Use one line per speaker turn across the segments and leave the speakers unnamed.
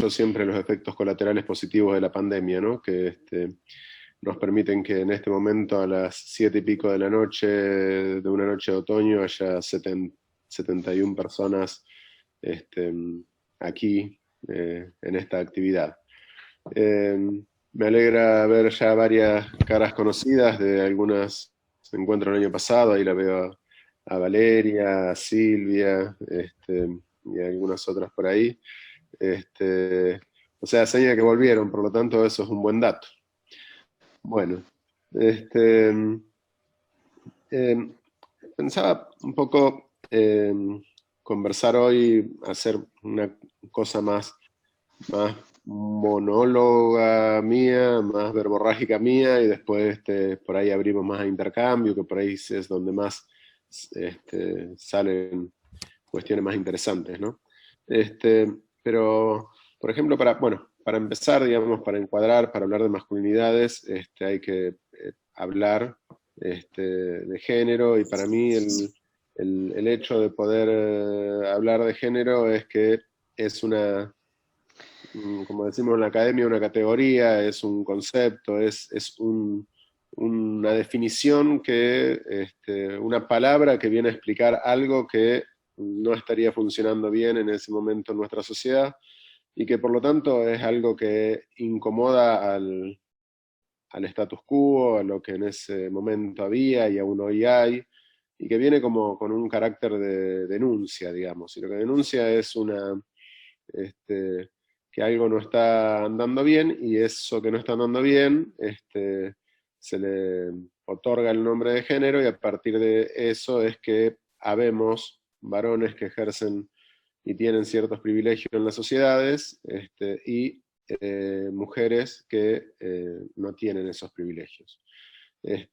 siempre los efectos colaterales positivos de la pandemia, ¿no? Que nos permiten que en este momento a las 7:00 y pico de la noche, de una noche de otoño, haya 71 personas este, aquí en esta actividad. Eh, Me alegra ver ya varias caras conocidas de algunos encuentros del año pasado. Ahí la veo a Valeria, a Silvia, y algunas otras por ahí. O sea, señala que volvieron, por lo tanto eso es un buen dato. Bueno, este, eh, pensaba un poco conversar hoy, hacer una cosa más monóloga mía, más verborrágica mía, y después por ahí abrimos más a intercambio, que por ahí es donde más salen cuestiones más interesantes, ¿no? Pero, por ejemplo, para empezar, digamos, para encuadrar, para hablar de masculinidades, hay que hablar de género, y para mí el hecho de poder hablar de género es que es como decimos en la academia, una categoría, es un concepto, una definición una palabra que viene a explicar algo que no estaría funcionando bien en ese momento en nuestra sociedad, y que por lo tanto es algo que incomoda al status quo, a lo que en ese momento había y aún hoy hay, y que viene como con un carácter de denuncia, digamos. Y lo que denuncia es este, que algo no está andando bien, y eso que no está andando bien, se le otorga el nombre de género, y a partir de eso es que habemos varones que ejercen y tienen ciertos privilegios en las sociedades, y mujeres que no tienen esos privilegios. Si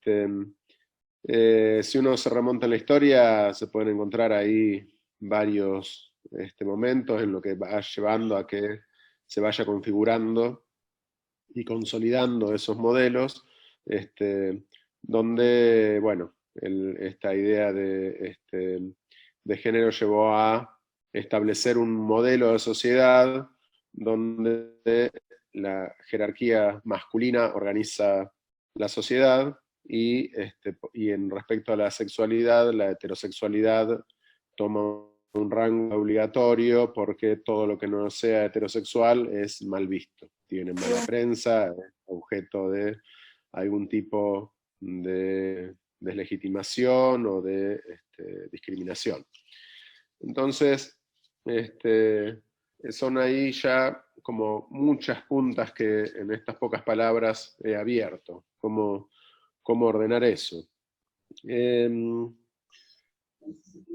uno se remonta en la historia, se pueden encontrar ahí varios momentos en lo que va llevando a que se vaya configurando y consolidando esos modelos, donde, bueno, esta idea de género llevó a establecer un modelo de sociedad donde la jerarquía masculina organiza la sociedad, y en respecto a la sexualidad, la heterosexualidad toma un rango obligatorio, porque todo lo que no sea heterosexual es mal visto, tiene mala prensa, es objeto de algún tipo de deslegitimación o de discriminación. Entonces, son ahí ya como muchas puntas que en estas pocas palabras he abierto. ¿Cómo ordenar eso?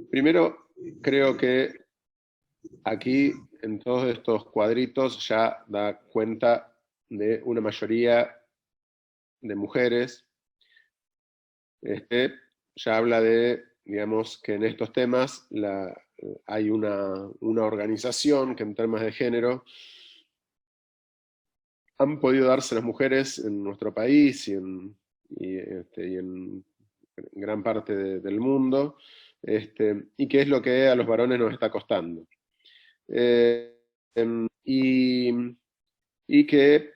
Primero, creo que aquí, en todos estos cuadritos, ya da cuenta de una mayoría de mujeres. Ya habla de, digamos, que en estos temas hay una organización que en temas de género han podido darse las mujeres en nuestro país y en gran parte del mundo, y que es lo que a los varones nos está costando. Y, y que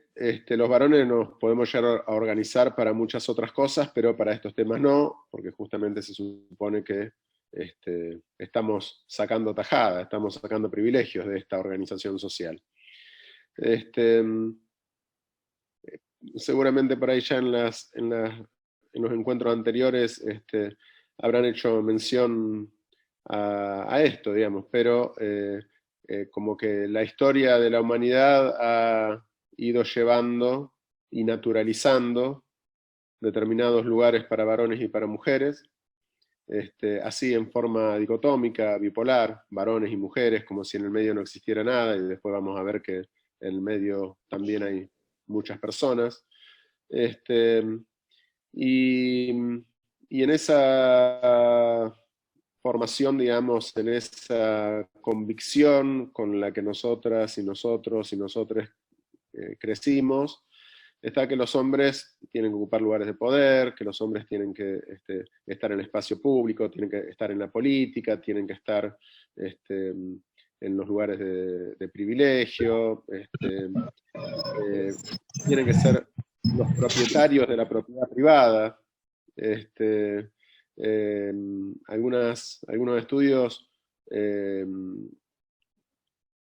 los varones nos podemos llegar a organizar para muchas otras cosas, pero para estos temas no, porque justamente se supone que estamos sacando tajada, estamos sacando privilegios de esta organización social. Seguramente por ahí ya en los encuentros anteriores habrán hecho mención a esto, digamos, pero como que la historia de la humanidad ha ido llevando y naturalizando determinados lugares para varones y para mujeres, así en forma dicotómica, bipolar, varones y mujeres, como si en el medio no existiera nada, y después vamos a ver que en el medio también hay muchas personas. Este, y, y en esa formación, digamos, en esa convicción con la que nosotras y nosotros y nosotros crecimos, está que los hombres tienen que ocupar lugares de poder, que los hombres tienen que estar en el espacio público, tienen que estar en la política, tienen que estar en los lugares de privilegio, tienen que ser los propietarios de la propiedad privada. Este, algunos estudios eh,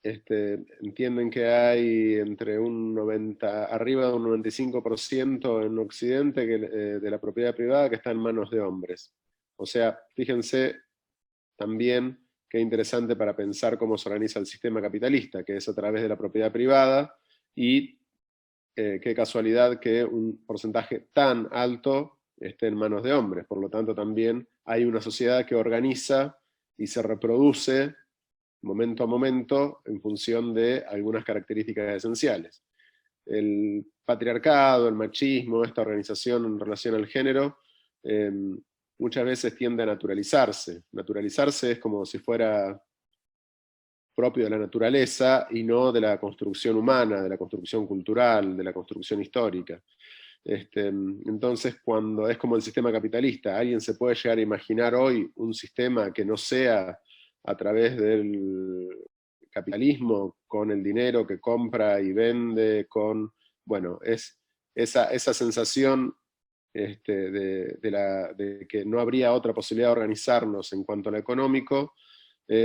entienden que hay entre un 90, arriba de un 95% en Occidente de la propiedad privada que está en manos de hombres. O sea, fíjense también qué interesante para pensar cómo se organiza el sistema capitalista, que es a través de la propiedad privada, y qué casualidad que un porcentaje tan alto esté en manos de hombres. Por lo tanto, también hay una sociedad que organiza y se reproduce momento a momento en función de algunas características esenciales. El patriarcado, el machismo, esta organización en relación al género, muchas veces tiende a naturalizarse. Naturalizarse es como si fuera propio de la naturaleza y no de la construcción humana, de la construcción cultural, de la construcción histórica. Entonces, cuando es como el sistema capitalista, alguien se puede llegar a imaginar hoy un sistema que no sea a través del capitalismo, con el dinero que compra y vende, bueno, es esa sensación de que no habría otra posibilidad de organizarnos en cuanto a lo económico,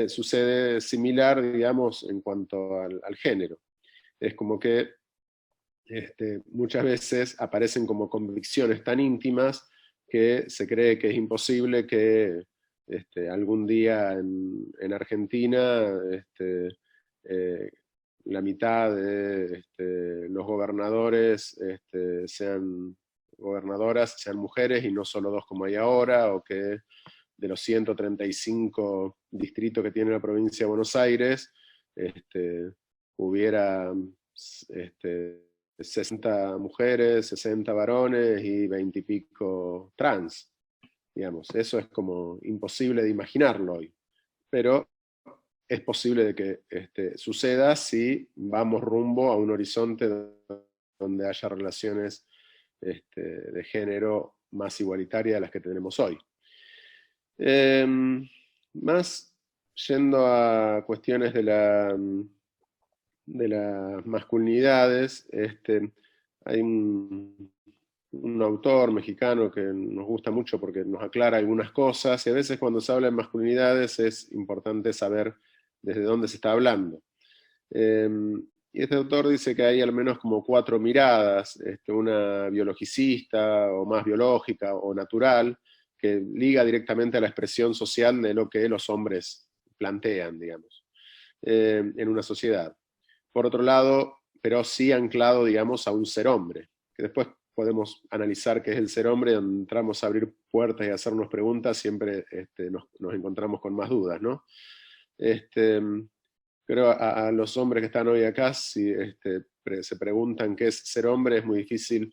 sucede similar, digamos, en cuanto al género. Es como que muchas veces aparecen como convicciones tan íntimas que se cree que es imposible que algún día en Argentina eh, la mitad de los gobernadores sean gobernadoras, sean mujeres y no solo dos como hay ahora, o que de los 135 distritos que tiene la provincia de Buenos Aires, hubiera 60 mujeres, 60 varones y 20 y pico trans. Digamos, eso es como imposible de imaginarlo hoy. Pero es posible de que suceda si vamos rumbo a un horizonte donde haya relaciones de género más igualitarias de las que tenemos hoy. Más yendo a cuestiones de las masculinidades, hay un autor mexicano que nos gusta mucho porque nos aclara algunas cosas, y a veces cuando se habla de masculinidades es importante saber desde dónde se está hablando. Y este autor dice que hay al menos como 4 miradas, una biologicista o más biológica o natural, que liga directamente a la expresión social de lo que los hombres plantean, digamos, en una sociedad. Por otro lado, pero sí anclado, digamos, a un ser hombre, que después podemos analizar qué es el ser hombre, donde entramos a abrir puertas y hacernos preguntas, siempre nos encontramos con más dudas, ¿no? Creo a los hombres que están hoy acá, si se preguntan qué es ser hombre, es muy difícil,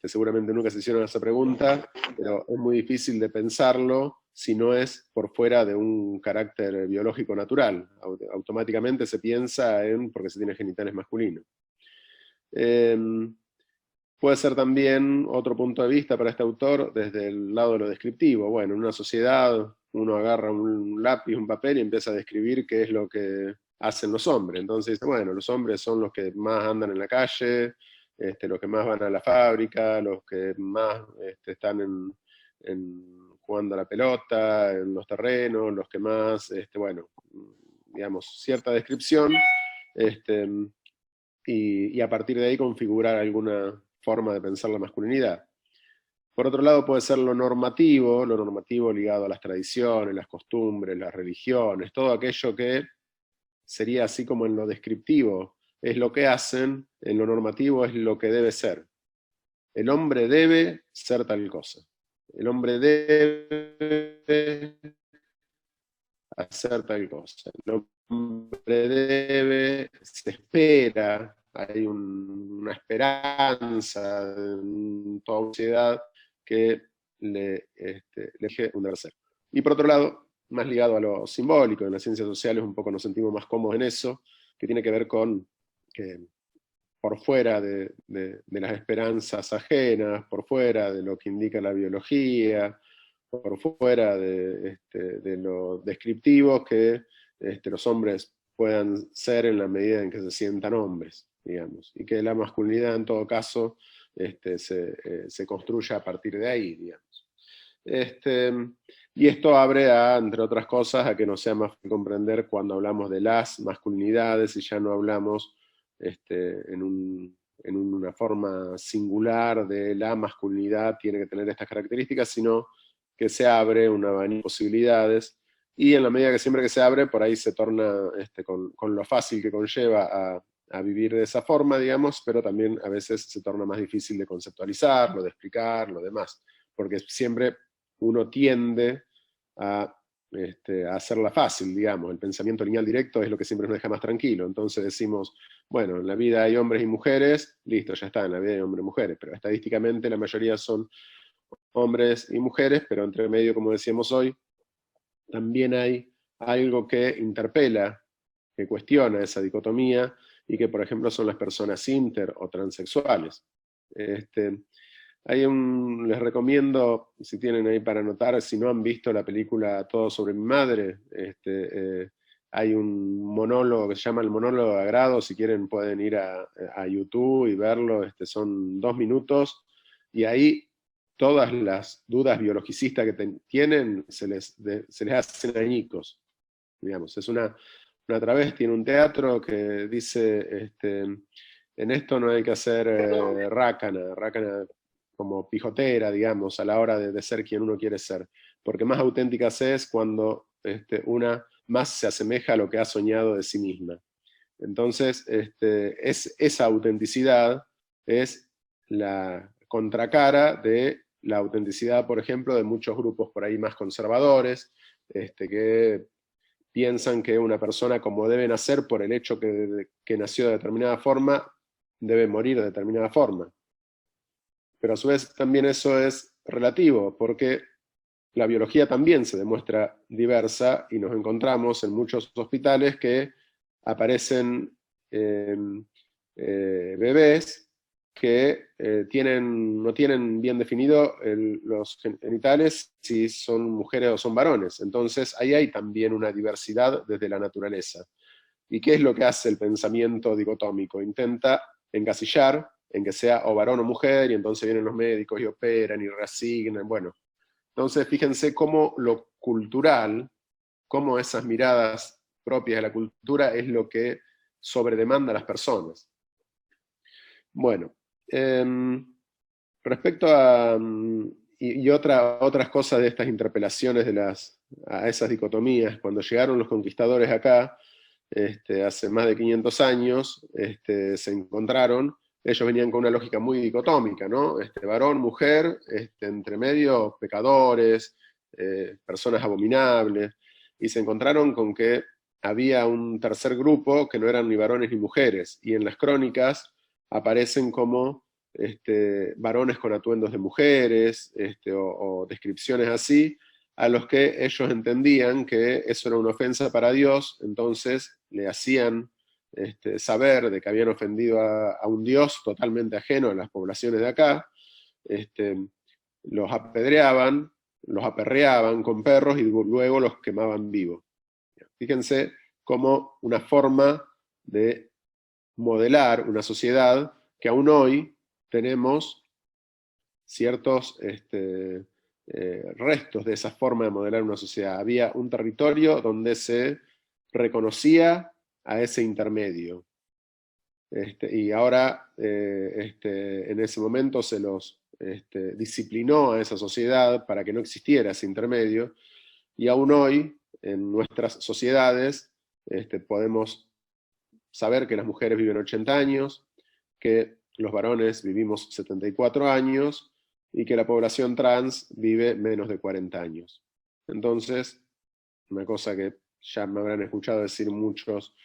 seguramente nunca se hicieron esa pregunta, pero es muy difícil de pensarlo si no es por fuera de un carácter biológico natural. Automáticamente se piensa en porque se tiene genitales masculinos. Puede ser también otro punto de vista para este autor desde el lado de lo descriptivo. Bueno, en una sociedad uno agarra un lápiz, un papel y empieza a describir qué es lo que hacen los hombres. Entonces, bueno, los hombres son los que más andan en la calle, los que más van a la fábrica, los que más están jugando a la pelota, en los terrenos, los que más, bueno, digamos, cierta descripción, y a partir de ahí configurar alguna forma de pensar la masculinidad. Por otro lado puede ser lo normativo ligado a las tradiciones, las costumbres, las religiones, todo aquello que sería así como en lo descriptivo es lo que hacen, en lo normativo es lo que debe ser. El hombre debe ser tal cosa. El hombre debe hacer tal cosa. El hombre debe, se espera, hay una esperanza en toda sociedad que le elige un deber ser. Y por otro lado, más ligado a lo simbólico, en las ciencias sociales un poco nos sentimos más cómodos en eso, que tiene que ver con que por fuera de las esperanzas ajenas, por fuera de lo que indica la biología, por fuera de lo descriptivo, que los hombres puedan ser en la medida en que se sientan hombres, digamos, y que la masculinidad en todo caso se construya a partir de ahí, digamos. Y esto abre a, entre otras cosas, a que nos sea más fácil comprender cuando hablamos de las masculinidades y ya no hablamos en una forma singular de la masculinidad tiene que tener estas características, sino que se abre una abanico de posibilidades y en la medida que siempre que se abre, por ahí se torna con lo fácil que conlleva a vivir de esa forma, digamos, pero también a veces se torna más difícil de conceptualizar, de explicar, lo demás, porque siempre uno tiende a hacerla fácil, digamos. El pensamiento lineal directo es lo que siempre nos deja más tranquilo. Entonces decimos, bueno, en la vida hay hombres y mujeres, listo, ya está, en la vida hay hombres y mujeres, pero estadísticamente la mayoría son hombres y mujeres, pero entre medio, como decíamos hoy, también hay algo que interpela, que cuestiona esa dicotomía, y que por ejemplo son las personas inter o transexuales. Les recomiendo, si tienen ahí para anotar, si no han visto la película Todo sobre mi madre, hay un monólogo que se llama El monólogo de Agrado, si quieren pueden ir a YouTube y verlo, son 2 minutos, y ahí todas las dudas biologicistas que tienen se les hacen añicos, digamos. Es una travesti en un teatro que dice, en esto no hay que hacer rácana como pijotera, digamos, a la hora de ser quien uno quiere ser, porque más auténtica se es cuando una más se asemeja a lo que ha soñado de sí misma. Entonces, esa autenticidad es la contracara de la autenticidad, por ejemplo, de muchos grupos por ahí más conservadores, que piensan que una persona como debe nacer por el hecho que nació de determinada forma, debe morir de determinada forma. Pero a su vez también eso es relativo, porque la biología también se demuestra diversa y nos encontramos en muchos hospitales que aparecen bebés que no tienen bien definido los genitales si son mujeres o son varones. Entonces ahí hay también una diversidad desde la naturaleza. ¿Y qué es lo que hace el pensamiento dicotómico? Intenta encasillar en que sea o varón o mujer, y entonces vienen los médicos y operan y reasignan, bueno. Entonces fíjense cómo lo cultural, cómo esas miradas propias de la cultura es lo que sobredemanda a las personas. Bueno, respecto a, otras cosas de estas interpelaciones a esas dicotomías, cuando llegaron los conquistadores acá, hace más de 500 años, se encontraron, ellos venían con una lógica muy dicotómica, ¿no? Varón, mujer, entre medio, pecadores, personas abominables, y se encontraron con que había un tercer grupo que no eran ni varones ni mujeres, y en las crónicas aparecen como varones con atuendos de mujeres, o descripciones así, a los que ellos entendían que eso era una ofensa para Dios, entonces le hacían saber de que habían ofendido a un Dios totalmente ajeno a las poblaciones de acá, los apedreaban, los aperreaban con perros y luego los quemaban vivos. Fíjense cómo una forma de modelar una sociedad que aún hoy tenemos ciertos restos de esa forma de modelar una sociedad. Había un territorio donde se reconocía a ese intermedio. Y ahora, en ese momento se los disciplinó a esa sociedad para que no existiera ese intermedio, y aún hoy, en nuestras sociedades, podemos saber que las mujeres viven 80 años, que los varones vivimos 74 años, y que la población trans vive menos de 40 años. Entonces, una cosa que ya me habrán escuchado decir muchos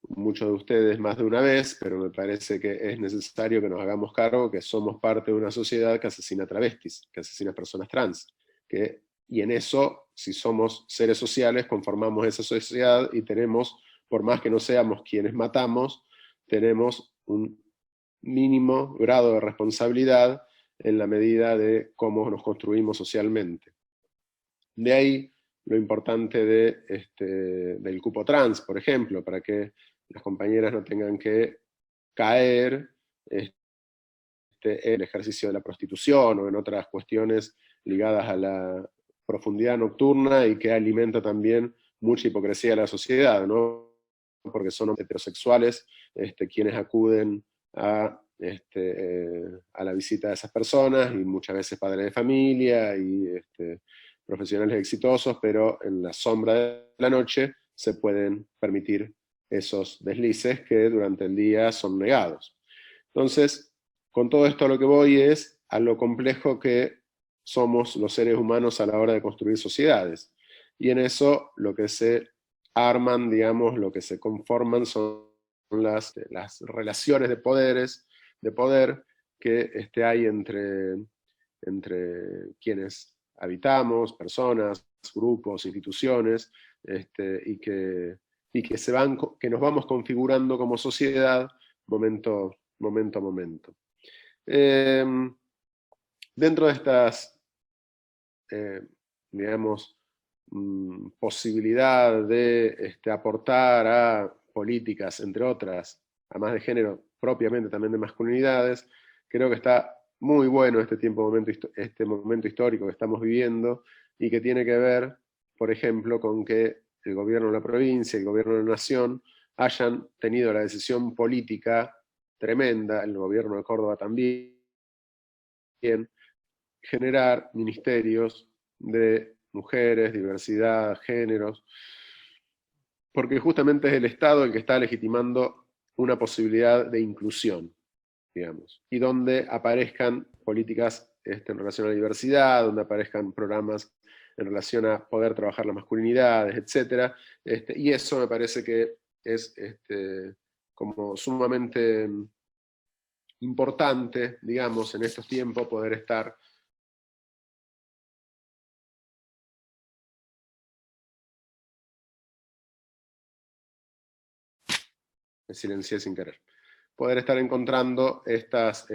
de ustedes más de una vez, pero me parece que es necesario que nos hagamos cargo que somos parte de una sociedad que asesina travestis, que asesina personas trans, y en eso, si somos seres sociales, conformamos esa sociedad y tenemos, por más que no seamos quienes matamos, tenemos un mínimo grado de responsabilidad en la medida de cómo nos construimos socialmente. De ahí lo importante del cupo trans, por ejemplo, para que las compañeras no tengan que caer en el ejercicio de la prostitución o en otras cuestiones ligadas a la profundidad nocturna y que alimenta también mucha hipocresía de la sociedad, ¿no? Porque son heterosexuales quienes acuden a la visita de esas personas, y muchas veces padres de familia y profesionales exitosos, pero en la sombra de la noche se pueden permitir esos deslices que durante el día son negados. Entonces, con todo esto a lo que voy es a lo complejo que somos los seres humanos a la hora de construir sociedades. Y en eso lo que se arman, digamos, lo que se conforman son las relaciones de poder que hay entre quienes habitamos, personas, grupos, instituciones, y que nos vamos configurando como sociedad momento a momento. Dentro de estas, digamos, posibilidad de aportar a políticas, entre otras, además de género, propiamente también de masculinidades, creo que está muy bueno este momento histórico que estamos viviendo, y que tiene que ver, por ejemplo, con que el gobierno de la provincia y el gobierno de la nación hayan tenido la decisión política tremenda, el gobierno de Córdoba también, generar ministerios de mujeres, diversidad, géneros, porque justamente es el Estado el que está legitimando una posibilidad de inclusión, digamos, y donde aparezcan políticas en relación a la diversidad, donde aparezcan programas en relación a poder trabajar las masculinidades, etc. Y eso me parece que es como sumamente importante, digamos, en estos tiempos poder estar. Me silencié sin querer. Poder estar encontrando estas,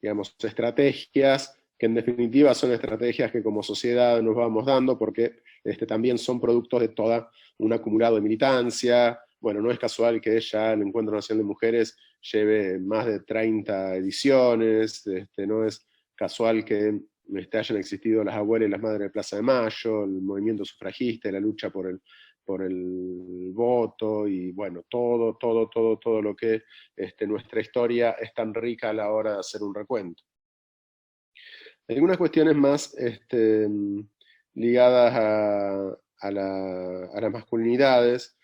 digamos, estrategias que en definitiva son estrategias que como sociedad nos vamos dando, porque también son productos de toda un acumulado de militancia. Bueno, no es casual que ya el Encuentro Nacional de Mujeres lleve más de 30 ediciones, no es casual que hayan existido las abuelas y las madres de Plaza de Mayo, el movimiento sufragista, la lucha por el voto, y bueno, todo lo que nuestra historia es tan rica a la hora de hacer un recuento. Algunas cuestiones más ligadas a las masculinidades,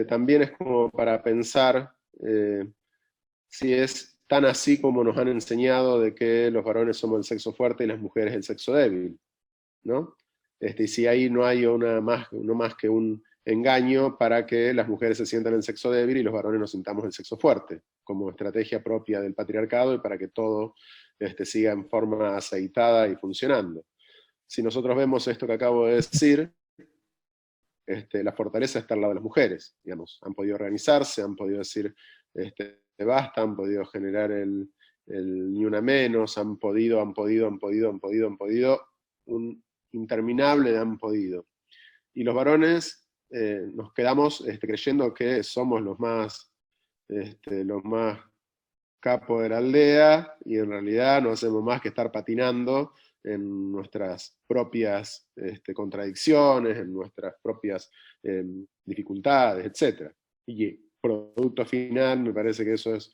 también es como para pensar si es tan así como nos han enseñado de que los varones somos el sexo fuerte y las mujeres el sexo débil, ¿no? Y si ahí no hay no más que un engaño para que las mujeres se sientan el sexo débil y los varones nos sintamos el sexo fuerte, como estrategia propia del patriarcado y para que todo siga en forma aceitada y funcionando. Si nosotros vemos esto que acabo de decir, la fortaleza está al lado de las mujeres, digamos. Han podido organizarse, han podido decir basta, han podido generar el ni una menos, han podido, un interminable han podido. Y los varones nos quedamos creyendo que somos los más capos de la aldea, y en realidad no hacemos más que estar patinando en nuestras propias contradicciones, en nuestras propias dificultades, etc. Y producto final, me parece que eso es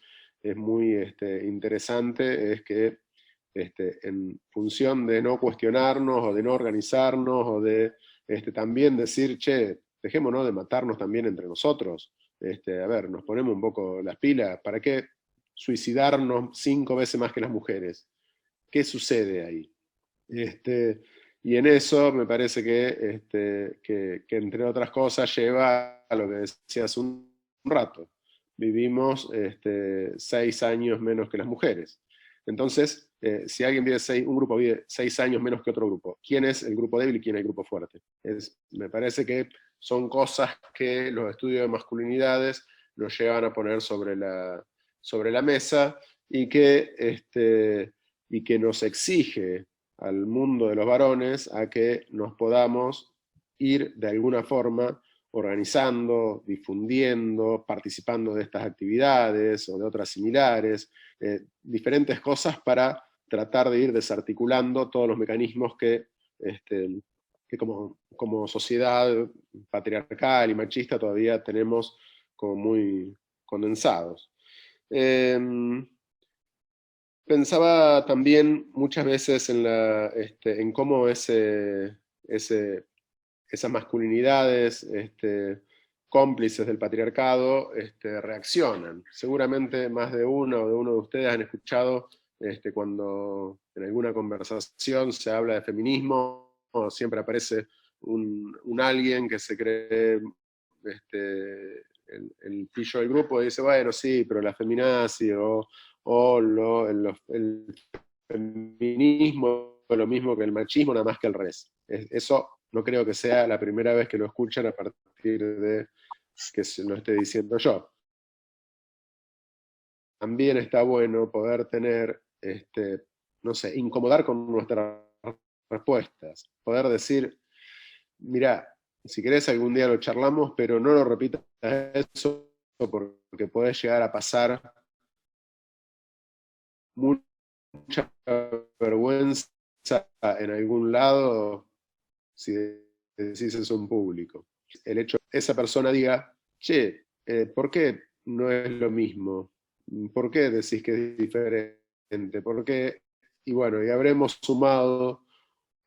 muy interesante, es que en función de no cuestionarnos, o de no organizarnos, o de también decir, che, dejémonos de matarnos también entre nosotros, a ver, nos ponemos un poco las pilas, ¿para qué suicidarnos 5 veces más que las mujeres? ¿Qué sucede ahí? Y en eso me parece que entre otras cosas lleva a lo que decía hace un rato. Vivimos 6 años menos que las mujeres. Entonces, si alguien un grupo vive 6 años menos que otro grupo, ¿quién es el grupo débil y quién es el grupo fuerte? Me parece que son cosas que los estudios de masculinidades nos llevan a poner sobre la mesa, y que nos exige al mundo de los varones a que nos podamos ir de alguna forma organizando, difundiendo, participando de estas actividades o de otras similares, diferentes cosas para tratar de ir desarticulando todos los mecanismos que como sociedad patriarcal y machista todavía tenemos como muy condensados. Pensaba también muchas veces en cómo esas masculinidades cómplices del patriarcado reaccionan. Seguramente más de uno o de uno de ustedes han escuchado cuando en alguna conversación se habla de feminismo, o siempre aparece un alguien que se cree el pillo del grupo y dice, bueno, sí, pero la feminazi el feminismo es lo mismo que el machismo, nada más que al revés. Eso no creo que sea la primera vez que lo escuchan a partir de que se lo esté diciendo yo. También está bueno poder tener, no sé, incomodar con nuestras respuestas, poder decir, mira, si querés algún día lo charlamos, pero no lo repitas eso porque puede llegar a pasar mucha vergüenza en algún lado si decís eso en público. El hecho de que esa persona diga, che, ¿por qué no es lo mismo? ¿Por qué decís que es diferente? ¿Por qué? Y bueno, y habremos sumado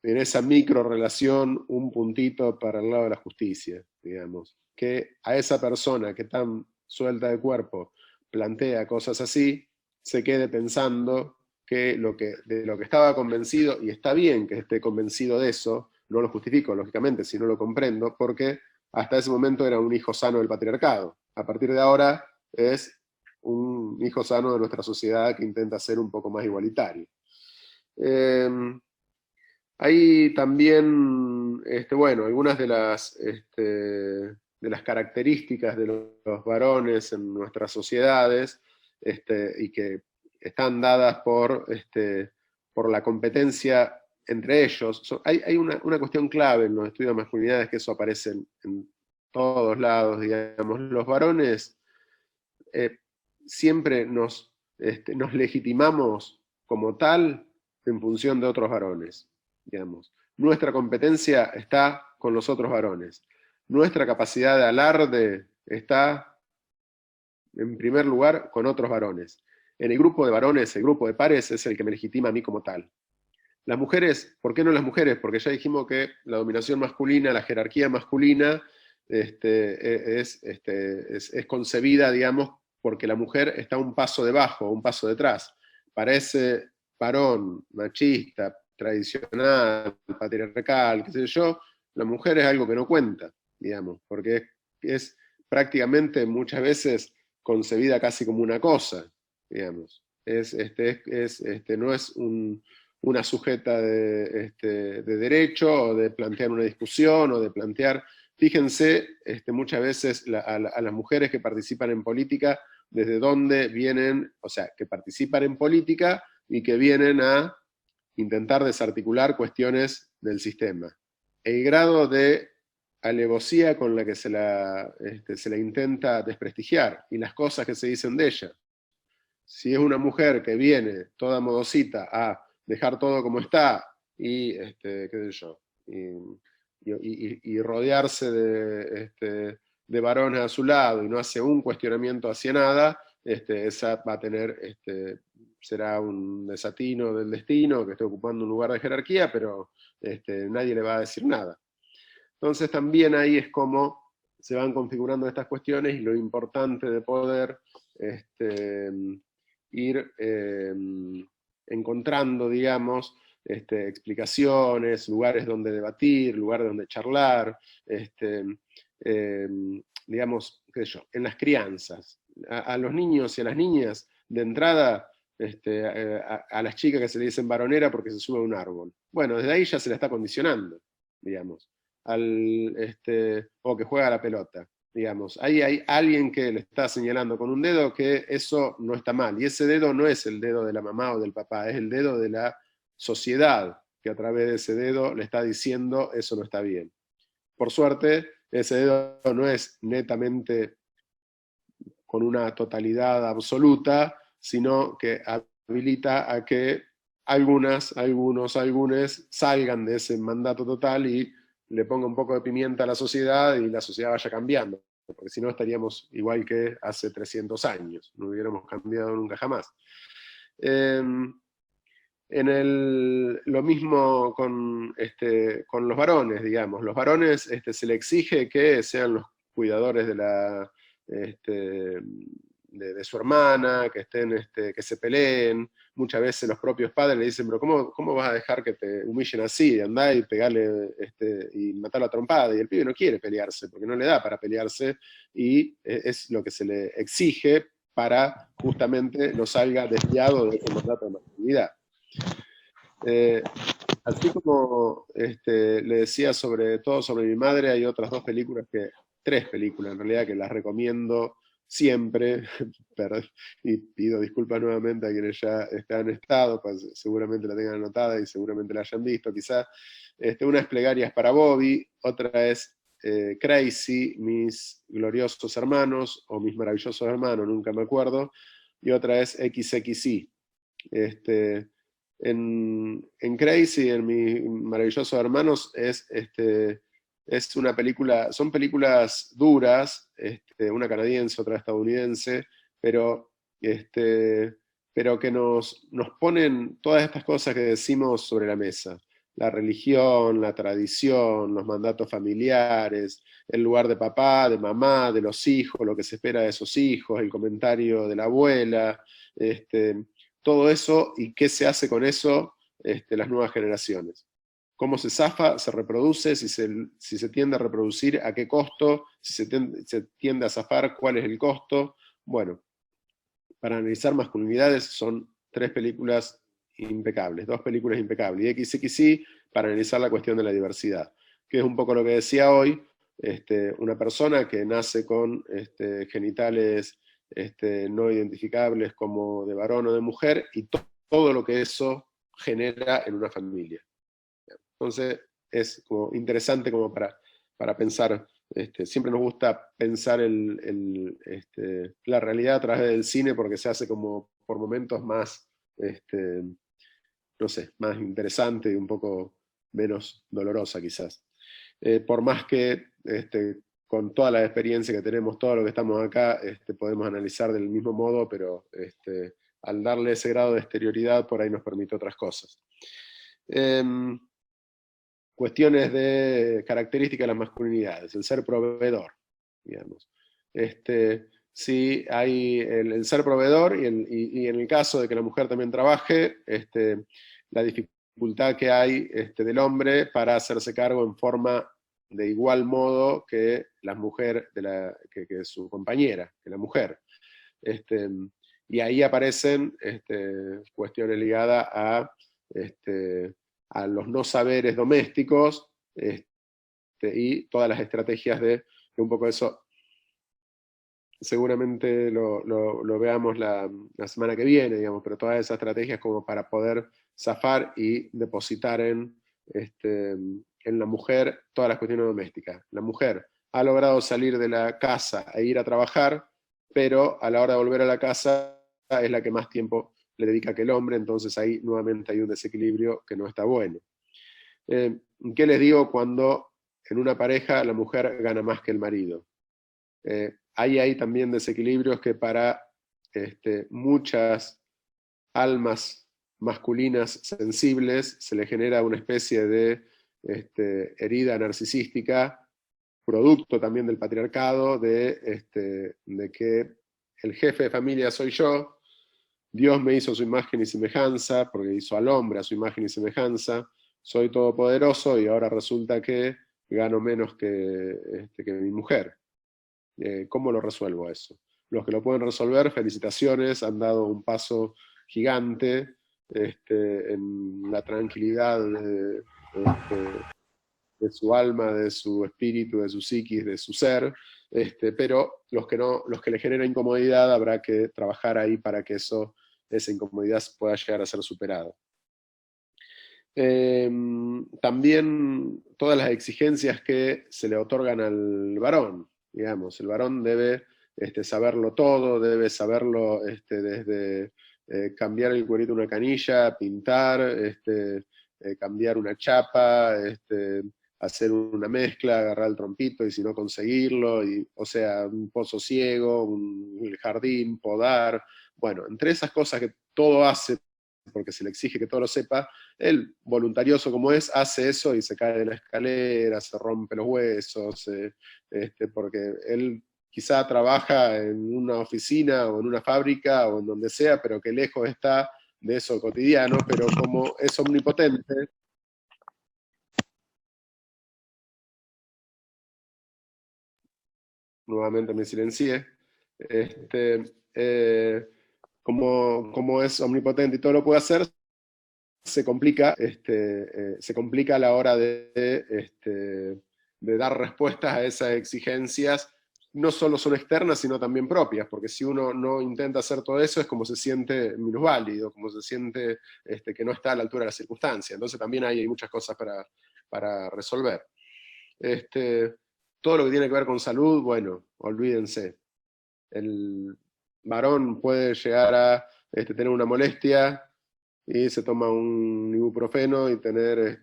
en esa micro relación un puntito para el lado de la justicia, digamos. Que a esa persona que tan suelta de cuerpo plantea cosas así, se quede pensando que, de lo que estaba convencido, y está bien que esté convencido de eso, no lo justifico, lógicamente, si no lo comprendo, porque hasta ese momento era un hijo sano del patriarcado. A partir de ahora es un hijo sano de nuestra sociedad que intenta ser un poco más igualitario. Hay también, bueno, algunas de las características de los varones en nuestras sociedades y que están dadas por la competencia entre ellos. Hay una cuestión clave en los estudios de masculinidades que eso aparece en todos lados, digamos. Los varones eh, siempre nos legitimamos como tal en función de otros varones, digamos. Nuestra competencia está con los otros varones. Nuestra capacidad de alarde está, en primer lugar, con otros varones. En el grupo de varones, el grupo de pares es el que me legitima a mí como tal. Las mujeres, ¿por qué no las mujeres? Porque ya dijimos que la dominación masculina, la jerarquía masculina, es concebida, digamos, porque la mujer está un paso debajo, un paso detrás. Para ese varón machista, tradicional, patriarcal, qué sé yo, la mujer es algo que no cuenta, digamos, porque es prácticamente muchas veces concebida casi como una cosa, digamos. No es una sujeta de derecho o de plantear una discusión o de plantear, fíjense muchas veces a las mujeres que participan en política, desde dónde vienen, o sea, que participan en política y que vienen a intentar desarticular cuestiones del sistema. El grado de alevosía con la que se la intenta desprestigiar y las cosas que se dicen de ella. Si es una mujer que viene toda modosita a dejar todo como está y, qué sé yo, y rodearse de varones a su lado y no hace un cuestionamiento hacia nada, esa va a tener, será un desatino del destino que esté ocupando un lugar de jerarquía, pero nadie le va a decir nada. Entonces también ahí es como se van configurando estas cuestiones y lo importante de poder ir encontrando, digamos, explicaciones, lugares donde debatir, lugares donde charlar, eh, digamos, qué sé yo, en las crianzas. A los niños y a las niñas, de entrada, a las chicas que se le dicen varonera porque se sube a un árbol. Bueno, desde ahí ya se la está condicionando, digamos, o que juega a la pelota, digamos. Ahí hay alguien que le está señalando con un dedo que eso no está mal, y ese dedo no es el dedo de la mamá o del papá, es el dedo de la sociedad que a través de ese dedo le está diciendo eso no está bien. Por suerte, ese dedo no es netamente con una totalidad absoluta, sino que habilita a que algunos salgan de ese mandato total y le ponga un poco de pimienta a la sociedad y la sociedad vaya cambiando, porque si no estaríamos igual que hace 300 años, no hubiéramos cambiado nunca jamás. Lo mismo con los varones, digamos. Los varones se le exige que sean los cuidadores este, de su hermana, que que se peleen. Muchas veces los propios padres le dicen, pero ¿cómo vas a dejar que te humillen así? Andá y pegarle y matarlo a trompada. Y el pibe no quiere pelearse, porque no le da para pelearse, y es lo que se le exige para justamente no salga desviado de ese mandato de masculinidad. Así como le decía sobre todo sobre mi madre, hay otras tres películas en realidad, que las recomiendo siempre, y pido disculpas nuevamente a quienes ya han estado, pues seguramente la tengan anotada y seguramente la hayan visto, quizás. Una es Plegarias para Bobby, otra es Crazy, Mis gloriosos hermanos, o Mis maravillosos hermanos, nunca me acuerdo, y otra es XXI. En Crazy, en Mis maravillosos hermanos, es una película, son películas duras, una canadiense, otra estadounidense, pero, pero que nos ponen todas estas cosas que decimos sobre la mesa. La religión, la tradición, los mandatos familiares, el lugar de papá, de mamá, de los hijos, lo que se espera de esos hijos, el comentario de la abuela, todo eso y qué se hace con eso las nuevas generaciones. Cómo se zafa, se reproduce, si se tiende a reproducir, a qué costo, si se tiende a zafar, cuál es el costo. Bueno, para analizar masculinidades son dos películas impecables, y XXI para analizar la cuestión de la diversidad, que es un poco lo que decía hoy, una persona que nace con genitales no identificables como de varón o de mujer, y todo lo que eso genera en una familia. Entonces es como interesante como para pensar. Siempre nos gusta pensar la realidad a través del cine, porque se hace como por momentos más, no sé, más interesante y un poco menos dolorosa quizás. Por más que con toda la experiencia que tenemos, todo lo que estamos acá, podemos analizar del mismo modo, pero al darle ese grado de exterioridad, por ahí nos permite otras cosas. Cuestiones de características de las masculinidades, el ser proveedor, digamos. Sí, hay el ser proveedor, y en el caso de que la mujer también trabaje, la dificultad que hay del hombre para hacerse cargo en forma de igual modo que la mujer, que su compañera, que la mujer. Y ahí aparecen cuestiones ligadas a los no saberes domésticos, y todas las estrategias de un poco eso. Seguramente lo veamos la semana que viene, digamos, pero todas esas estrategias como para poder zafar y depositar en la mujer todas las cuestiones domésticas. La mujer ha logrado salir de la casa e ir a trabajar, pero a la hora de volver a la casa es la que más tiempo le dedica que el hombre, entonces ahí nuevamente hay un desequilibrio que no está bueno. ¿Qué les digo cuando en una pareja la mujer gana más que el marido? Hay también desequilibrios que para muchas almas masculinas sensibles se le genera una especie de herida narcisística, producto también del patriarcado, de que el jefe de familia soy yo, Dios me hizo a su imagen y semejanza, porque hizo al hombre a su imagen y semejanza, soy todopoderoso y ahora resulta que gano menos que mi mujer. ¿Cómo lo resuelvo eso? Los que lo pueden resolver, felicitaciones, han dado un paso gigante en la tranquilidad de su alma, de su espíritu, de su psiquis, de su ser, pero los que le genera incomodidad habrá que trabajar ahí para que esa incomodidad pueda llegar a ser superada. También todas las exigencias que se le otorgan al varón, digamos, el varón debe saberlo todo, debe saberlo desde cambiar el cuerito de una canilla, pintar, cambiar una chapa, hacer una mezcla, agarrar el trompito y si no conseguirlo, o sea, un pozo ciego, el jardín, podar, bueno, entre esas cosas que todo hace, porque se le exige que todo lo sepa, él, voluntarioso como es, hace eso y se cae de la escalera, se rompe los huesos, porque él quizá trabaja en una oficina o en una fábrica o en donde sea, pero que lejos está de eso cotidiano, pero como es omnipotente, nuevamente me silencié, este, eh, como es omnipotente y todo lo puede hacer, se complica a la hora de dar respuestas a esas exigencias, no solo son externas, sino también propias, porque si uno no intenta hacer todo eso, es como se siente minusválido, como se siente que no está a la altura de la circunstancia. Entonces también hay muchas cosas para resolver. Este, Todo lo que tiene que ver con salud, bueno, olvídense. El varón puede llegar a tener una molestia y se toma un ibuprofeno y tener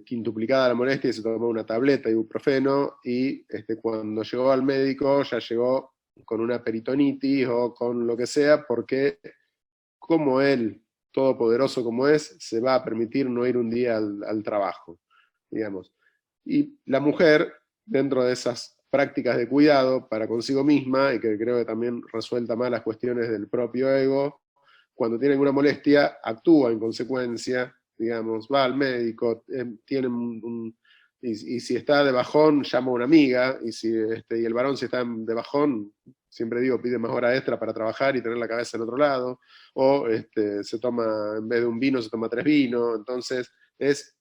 quintuplicada la molestia y se toma una tableta de ibuprofeno y cuando llegó al médico ya llegó con una peritonitis o con lo que sea, porque como él, todopoderoso como es, se va a permitir no ir un día al trabajo, digamos. Y la mujer, dentro de esas prácticas de cuidado para consigo misma, y que creo que también resuelta más las cuestiones del propio ego, cuando tiene alguna molestia, actúa en consecuencia, digamos, va al médico, tiene y si está de bajón, llama a una amiga, y el varón si está de bajón, siempre digo, pide más hora extra para trabajar y tener la cabeza en otro lado, o se toma, en vez de un vino, se toma tres vinos, entonces es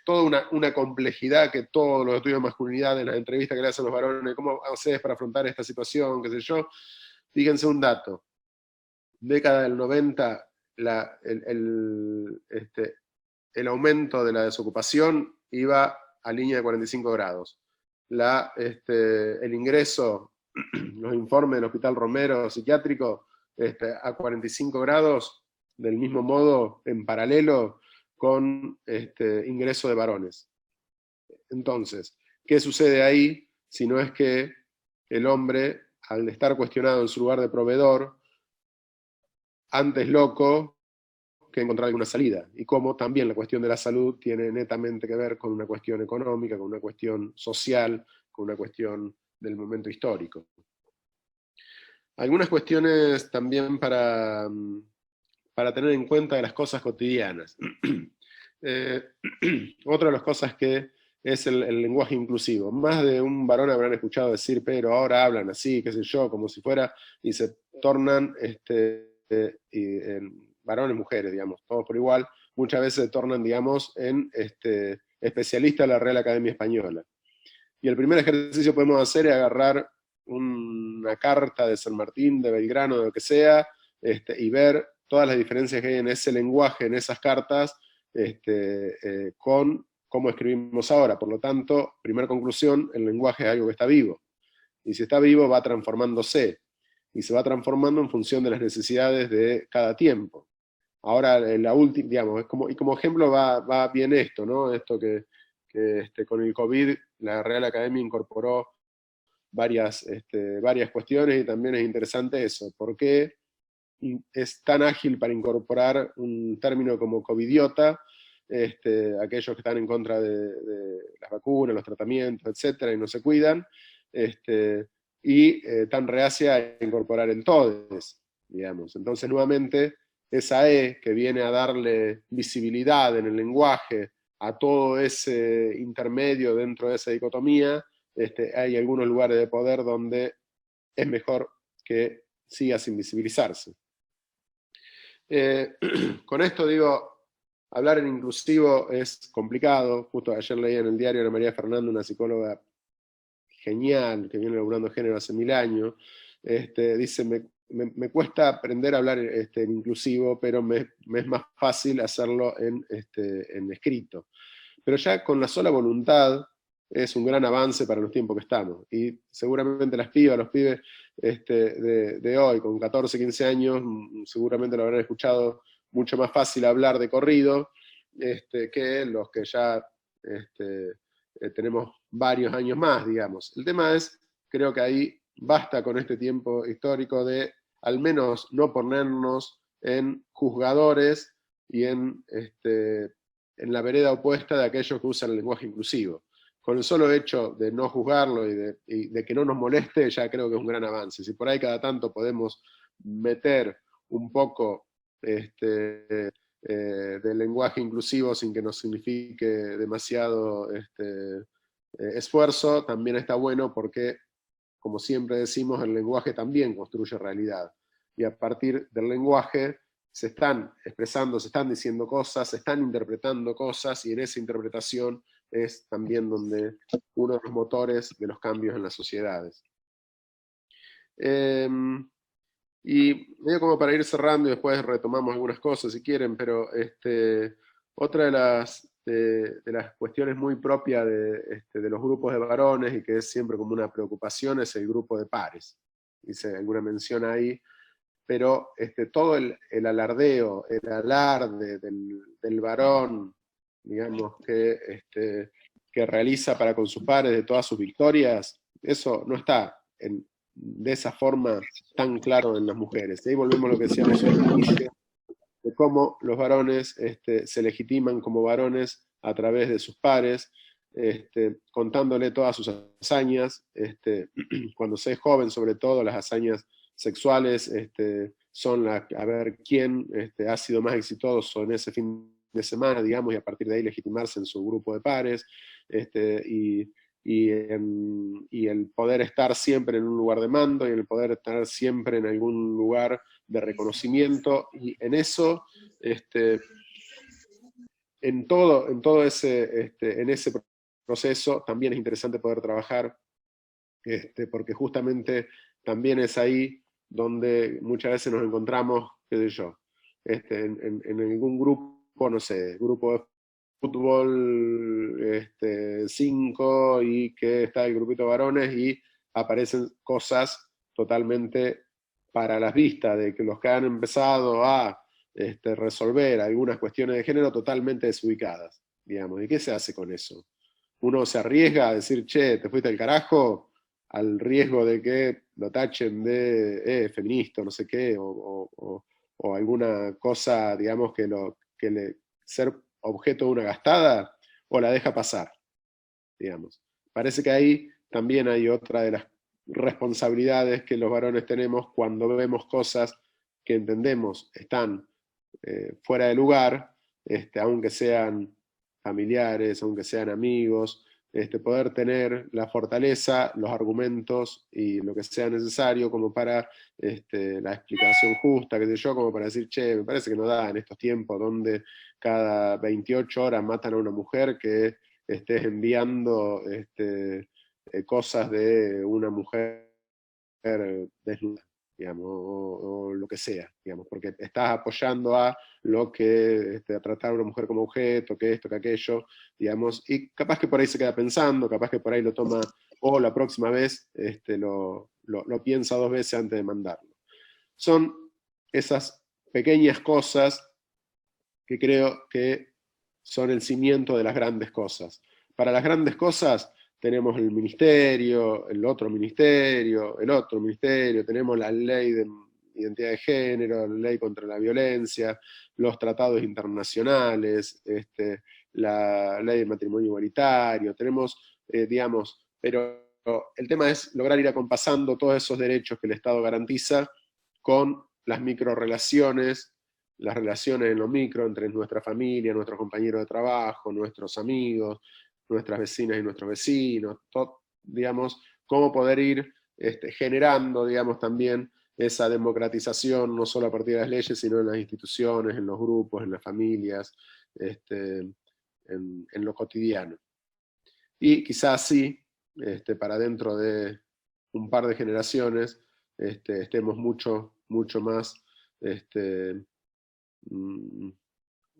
toda una complejidad que todos los estudios de masculinidad, en las entrevistas que le hacen los varones, ¿cómo haces para afrontar esta situación? ¿Qué sé yo? Fíjense un dato, década del 90, el aumento de la desocupación iba a línea de 45 grados. El ingreso, los informes del Hospital Romero psiquiátrico, a 45 grados, del mismo modo, en paralelo con ingreso de varones. Entonces, ¿qué sucede ahí? Si no es que el hombre, al estar cuestionado en su lugar de proveedor, antes loco que encontrar alguna salida. Y como también la cuestión de la salud tiene netamente que ver con una cuestión económica, con una cuestión social, con una cuestión del momento histórico. Algunas cuestiones también para tener en cuenta de las cosas cotidianas. eh, Otra de las cosas que es el lenguaje inclusivo. Más de un varón habrán escuchado decir, pero ahora hablan así, qué sé yo, como si fuera, y se tornan varones, mujeres, digamos, todos por igual, muchas veces se tornan, digamos, en especialistas de la Real Academia Española. Y el primer ejercicio que podemos hacer es agarrar una carta de San Martín, de Belgrano, de lo que sea, y ver todas las diferencias que hay en ese lenguaje, en esas cartas, con cómo escribimos ahora. Por lo tanto, primera conclusión, el lenguaje es algo que está vivo. Y si está vivo, va transformándose. Y se va transformando en función de las necesidades de cada tiempo. Ahora, la última, digamos, y como ejemplo va bien esto, ¿no? Esto que con el COVID la Real Academia incorporó varias cuestiones y también es interesante eso. ¿Por qué es tan ágil para incorporar un término como covidiota, aquellos que están en contra de las vacunas, los tratamientos, etcétera, y no se cuidan, tan reacia a incorporar el todes, digamos? Entonces, nuevamente, esa E que viene a darle visibilidad en el lenguaje a todo ese intermedio dentro de esa dicotomía, hay algunos lugares de poder donde es mejor que siga sin visibilizarse. Con esto digo, hablar en inclusivo es complicado. Justo ayer leí en el diario a María Fernanda, una psicóloga genial, que viene laburando género hace 1000 años, dice, me cuesta aprender a hablar en inclusivo, pero me es más fácil hacerlo en escrito. Pero ya con la sola voluntad es un gran avance para los tiempos que estamos. Y seguramente las pibas, los pibes de hoy, con 14, 15 años, seguramente lo habrán escuchado mucho más fácil hablar de corrido que los que ya tenemos varios años más, digamos. El tema es, creo que ahí basta con este tiempo histórico de al menos no ponernos en juzgadores y en la vereda opuesta de aquellos que usan el lenguaje inclusivo. Con el solo hecho de no juzgarlo y de que no nos moleste, ya creo que es un gran avance. Si por ahí cada tanto podemos meter un poco del lenguaje inclusivo sin que nos signifique demasiado esfuerzo, también está bueno porque, como siempre decimos, el lenguaje también construye realidad. Y a partir del lenguaje se están expresando, se están diciendo cosas, se están interpretando cosas, y en esa interpretación es también donde uno de los motores de los cambios en las sociedades. Y medio como para ir cerrando y después retomamos algunas cosas si quieren, pero otra de las cuestiones muy propias de los grupos de varones y que es siempre como una preocupación es el grupo de pares. Hice alguna mención ahí, pero todo el alardeo, el alarde del varón, digamos, que realiza para con sus pares de todas sus victorias, eso no está de esa forma tan claro en las mujeres. Y ahí volvemos a lo que decíamos al inicio, de cómo los varones se legitiman como varones a través de sus pares, contándole todas sus hazañas, cuando se es joven sobre todo, las hazañas sexuales son a ver quién ha sido más exitoso en ese fin de semana, digamos, y a partir de ahí legitimarse en su grupo de pares, y el poder estar siempre en un lugar de mando, y el poder estar siempre en algún lugar de reconocimiento, y en eso, en todo en ese proceso, también es interesante poder trabajar, porque justamente también es ahí donde muchas veces nos encontramos, qué sé yo, en algún grupo, no sé, grupo de fútbol 5 y que está el grupito de varones y aparecen cosas totalmente para las vistas de que los que han empezado a resolver algunas cuestiones de género totalmente desubicadas, digamos. ¿Y qué se hace con eso? Uno se arriesga a decir, che, te fuiste al carajo, al riesgo de que lo tachen de feminista, no sé qué, o alguna cosa, digamos, ser objeto de una gastada, o la deja pasar, digamos. Parece que ahí también hay otra de las responsabilidades que los varones tenemos cuando vemos cosas que entendemos están fuera de lugar, aunque sean familiares, aunque sean amigos, poder tener la fortaleza, los argumentos y lo que sea necesario como para la explicación justa, qué sé yo, como para decir, che, me parece que no da en estos tiempos donde cada 28 horas matan a una mujer que estés enviando cosas de una mujer desnuda, digamos, o lo que sea, digamos, porque estás apoyando a lo que a tratar a una mujer como objeto, que esto, que aquello, digamos, y capaz que por ahí se queda pensando, capaz que por ahí lo toma, o la próxima vez lo piensa dos veces antes de mandarlo. Son esas pequeñas cosas que creo que son el cimiento de las grandes cosas. Para las grandes cosas tenemos el ministerio, el otro ministerio, tenemos la ley de identidad de género, la ley contra la violencia, los tratados internacionales, la ley de matrimonio igualitario, tenemos, digamos, pero el tema es lograr ir acompasando todos esos derechos que el Estado garantiza con las microrelaciones, las relaciones en lo micro entre nuestra familia, nuestros compañeros de trabajo, nuestros amigos, nuestras vecinas y nuestros vecinos, digamos, cómo poder ir generando, digamos, también esa democratización, no solo a partir de las leyes, sino en las instituciones, en los grupos, en las familias, en lo cotidiano. Y quizás sí, para dentro de un par de generaciones, estemos mucho más mm,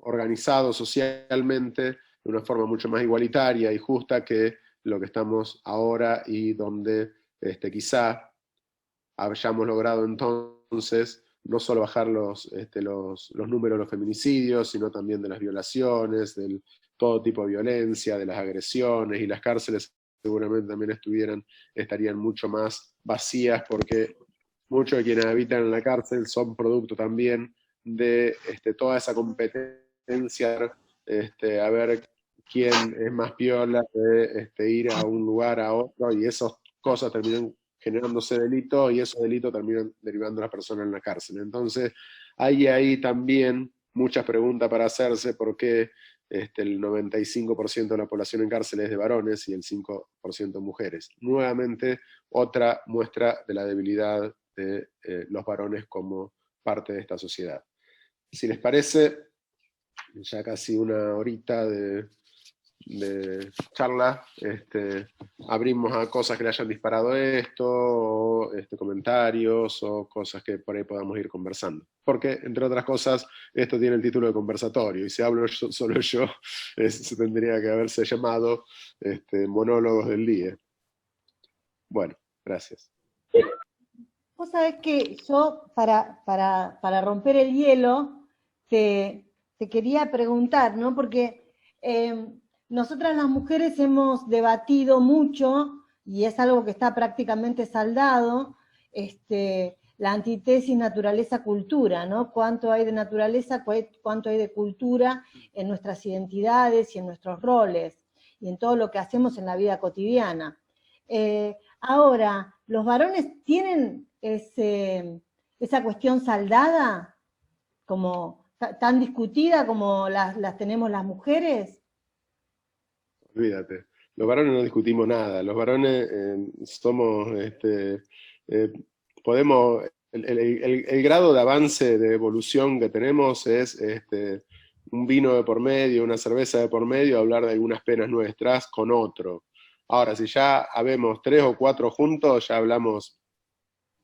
organizados socialmente de una forma mucho más igualitaria y justa que lo que estamos ahora, y donde quizá hayamos logrado entonces no solo bajar los números de los feminicidios, sino también de las violaciones, de todo tipo de violencia, de las agresiones, y las cárceles seguramente también estarían mucho más vacías, porque muchos de quienes habitan en la cárcel son producto también de toda esa competencia, a ver quién es más piola de ir a un lugar a otro, y esas cosas terminan generándose delitos, y esos delitos terminan derivando a la persona en la cárcel. Entonces, hay ahí también muchas preguntas para hacerse: por qué el 95% de la población en cárcel es de varones y el 5% mujeres. Nuevamente, otra muestra de la debilidad de los varones como parte de esta sociedad. Si les parece, ya casi una horita de charla, abrimos a cosas que le hayan disparado esto, o comentarios, o cosas que por ahí podamos ir conversando. Porque, entre otras cosas, esto tiene el título de conversatorio, y si hablo solo yo, se tendría que haberse llamado monólogos del día. Bueno, gracias.
Vos sabés que yo, para romper el hielo, te quería preguntar, ¿no? Porque nosotras las mujeres hemos debatido mucho, y es algo que está prácticamente saldado, la antítesis naturaleza-cultura, ¿no? Cuánto hay de naturaleza, cuánto hay de cultura en nuestras identidades y en nuestros roles, y en todo lo que hacemos en la vida cotidiana. Ahora, ¿los varones tienen esa cuestión saldada, como tan discutida como las tenemos las mujeres?
Olvídate. Los varones no discutimos nada. Los varones somos, eh, podemos, el grado de avance, de evolución que tenemos es un vino de por medio, una cerveza de por medio, hablar de algunas penas nuestras con otro. Ahora, si ya habemos 3 o 4 juntos, ya hablamos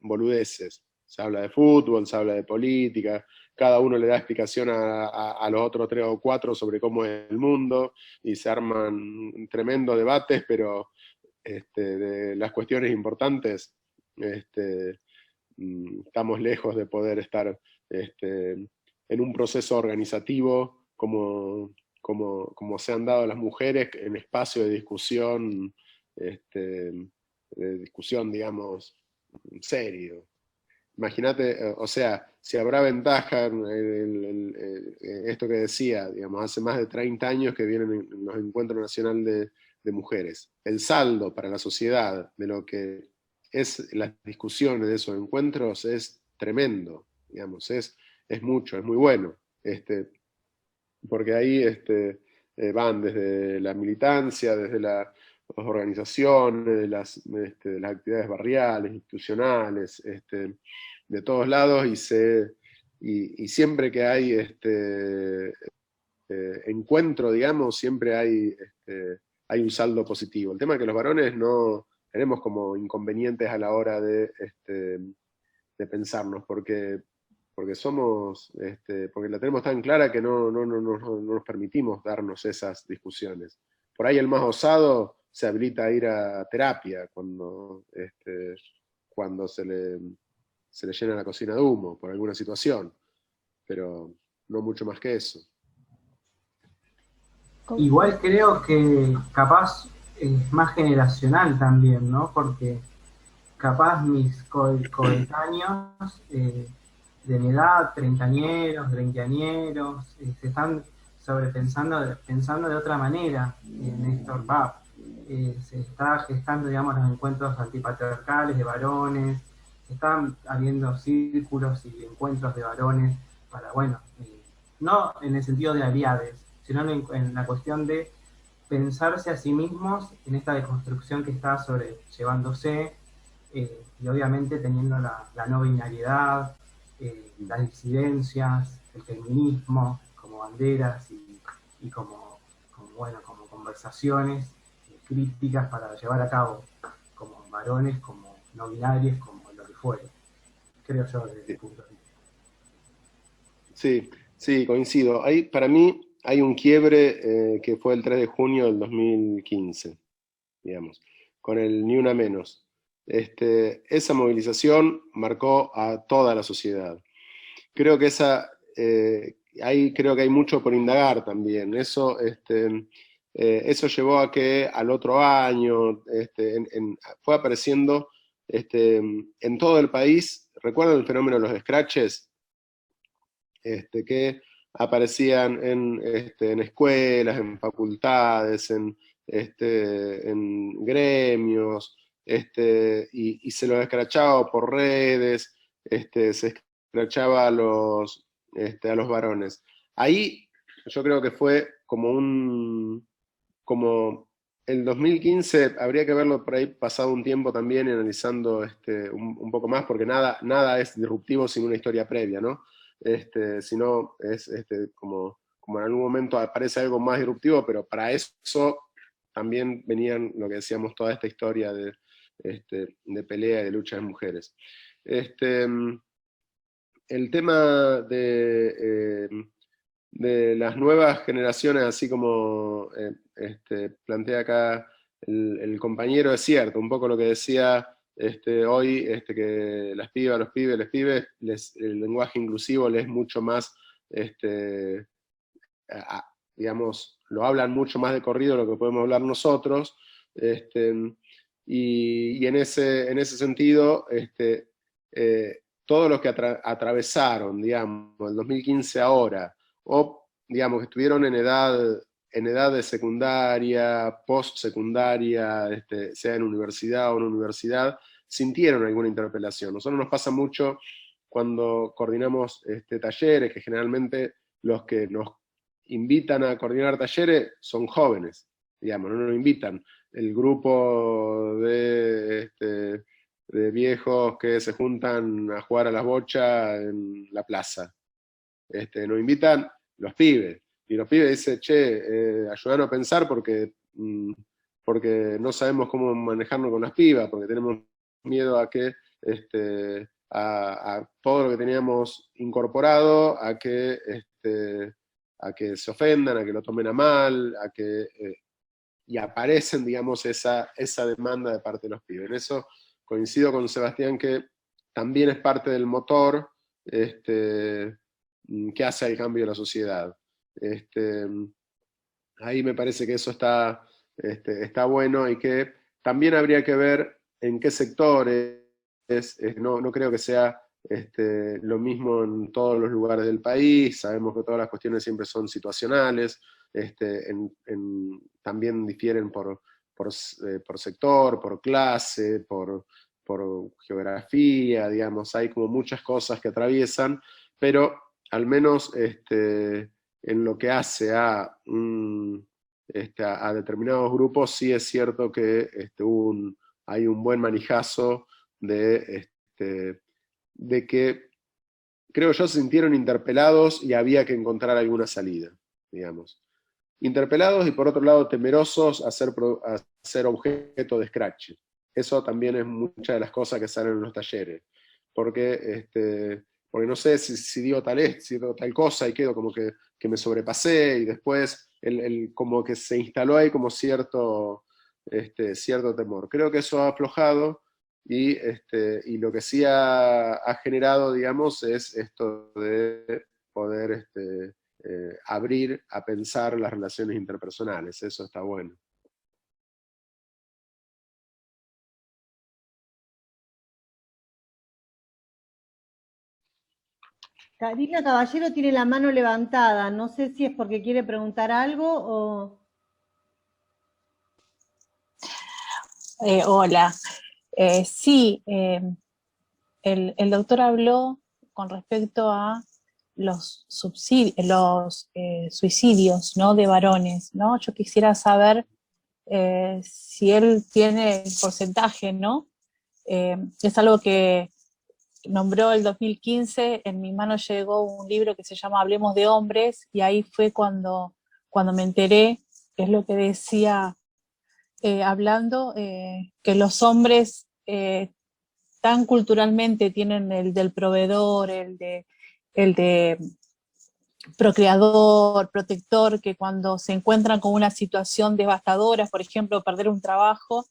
boludeces. Se habla de fútbol, se habla de política, cada uno le da explicación a los otros 3 o 4 sobre cómo es el mundo, y se arman tremendos debates, pero de las cuestiones importantes estamos lejos de poder estar en un proceso organizativo como se han dado las mujeres, en espacio de discusión, digamos, serio. Imagínate, o sea, si habrá ventaja en esto que decía, digamos, hace más de 30 años que vienen en los encuentros nacionales de mujeres. El saldo para la sociedad de lo que es las discusiones de esos encuentros es tremendo, digamos, es mucho, es muy bueno, porque ahí van desde la militancia, desde las organizaciones, de las actividades barriales, institucionales, de todos lados, y siempre que hay encuentro, digamos, siempre hay un saldo positivo. El tema es que los varones no tenemos como inconvenientes a la hora de pensarnos, porque somos, porque la tenemos tan clara que no nos permitimos darnos esas discusiones. Por ahí el más osado se habilita a ir a terapia cuando se le llena la cocina de humo por alguna situación, pero no mucho más que eso.
Igual creo que capaz es más generacional también, ¿no? Porque capaz mis coetáneos de mi edad, treintañeros, veinteañeros, se están pensando de otra manera en esto. Se está gestando, digamos, los encuentros antipatriarcales de varones, están habiendo círculos y encuentros de varones para, bueno, no en el sentido de aliades, sino en la cuestión de pensarse a sí mismos en esta deconstrucción que está sobrellevándose, y obviamente teniendo la no binariedad, las disidencias, el feminismo como banderas y como conversaciones críticas para llevar a cabo como varones, como no binarios, como lo que fuere. creo yo, desde ese punto de vista.
Sí, sí, coincido. Para mí hay un quiebre que fue el 3 de junio del 2015, digamos, con el Ni Una Menos. Esa movilización marcó a toda la sociedad. Creo que ahí creo que hay mucho por indagar también. Eso llevó a que al otro año fue apareciendo en todo el país. ¿Recuerdan el fenómeno de los scratches? Que aparecían en escuelas, en facultades, en gremios, y se los escrachaba por redes, se escrachaba a los varones. Ahí yo creo que fue como el 2015, habría que verlo por ahí pasado un tiempo también y analizando un poco más, porque nada es disruptivo sin una historia previa, ¿no? Sino es como en algún momento aparece algo más disruptivo, pero para eso también venían lo que decíamos, toda esta historia de pelea y de lucha de mujeres. El tema de las nuevas generaciones, así como plantea acá el compañero, es cierto, un poco lo que decía hoy, que las pibas, los pibes, les pibes, el lenguaje inclusivo les es mucho más, digamos, lo hablan mucho más de corrido de lo que podemos hablar nosotros, y en ese sentido, todos los que atravesaron, digamos, el 2015 ahora, o digamos que estuvieron en edad de secundaria, post-secundaria, sea en universidad o en universidad, sintieron alguna interpelación. Nosotros nos pasa mucho cuando coordinamos talleres, que generalmente los que nos invitan a coordinar talleres son jóvenes, digamos, no nos invitan el grupo de viejos que se juntan a jugar a las bochas en la plaza. Nos invitan los pibes, y los pibes dicen, che, ayúdanos a pensar porque no sabemos cómo manejarnos con las pibas, porque tenemos miedo a que a todo lo que teníamos incorporado, a que se ofendan, a que lo tomen a mal, y aparecen, digamos, esa demanda de parte de los pibes. En eso coincido con Sebastián que también es parte del motor que hace el cambio de la sociedad. Ahí me parece que eso está bueno, y que también habría que ver en qué sectores. No creo que sea lo mismo en todos los lugares del país. Sabemos que todas las cuestiones siempre son situacionales, también difieren por sector, por clase, por geografía, digamos, hay como muchas cosas que atraviesan, pero al menos en lo que hace a determinados grupos, sí es cierto que hay un buen manijazo de que, creo yo, se sintieron interpelados y había que encontrar alguna salida, digamos. Interpelados y por otro lado temerosos a ser objeto de scratch. Eso también es muchas de las cosas que salen en los talleres, porque no sé si digo si digo tal cosa y quedo como que me sobrepasé, y después como que se instaló ahí como cierto temor. Creo que eso ha aflojado, y lo que sí ha generado, digamos, es esto de poder abrir a pensar las relaciones interpersonales. Eso está bueno.
Karina Caballero tiene la mano levantada, no sé si es porque quiere preguntar algo o...
Hola. Sí, el doctor habló con respecto a los suicidios, ¿no?, de varones, ¿no? Yo quisiera saber si él tiene el porcentaje, ¿no? Es algo que nombró el 2015, en mi mano llegó un libro que se llama Hablemos de Hombres, y ahí fue cuando me enteré, que es lo que decía hablando, que los hombres tan culturalmente tienen el del proveedor, el de procreador, protector, que cuando se encuentran con una situación devastadora, por ejemplo, perder un trabajo,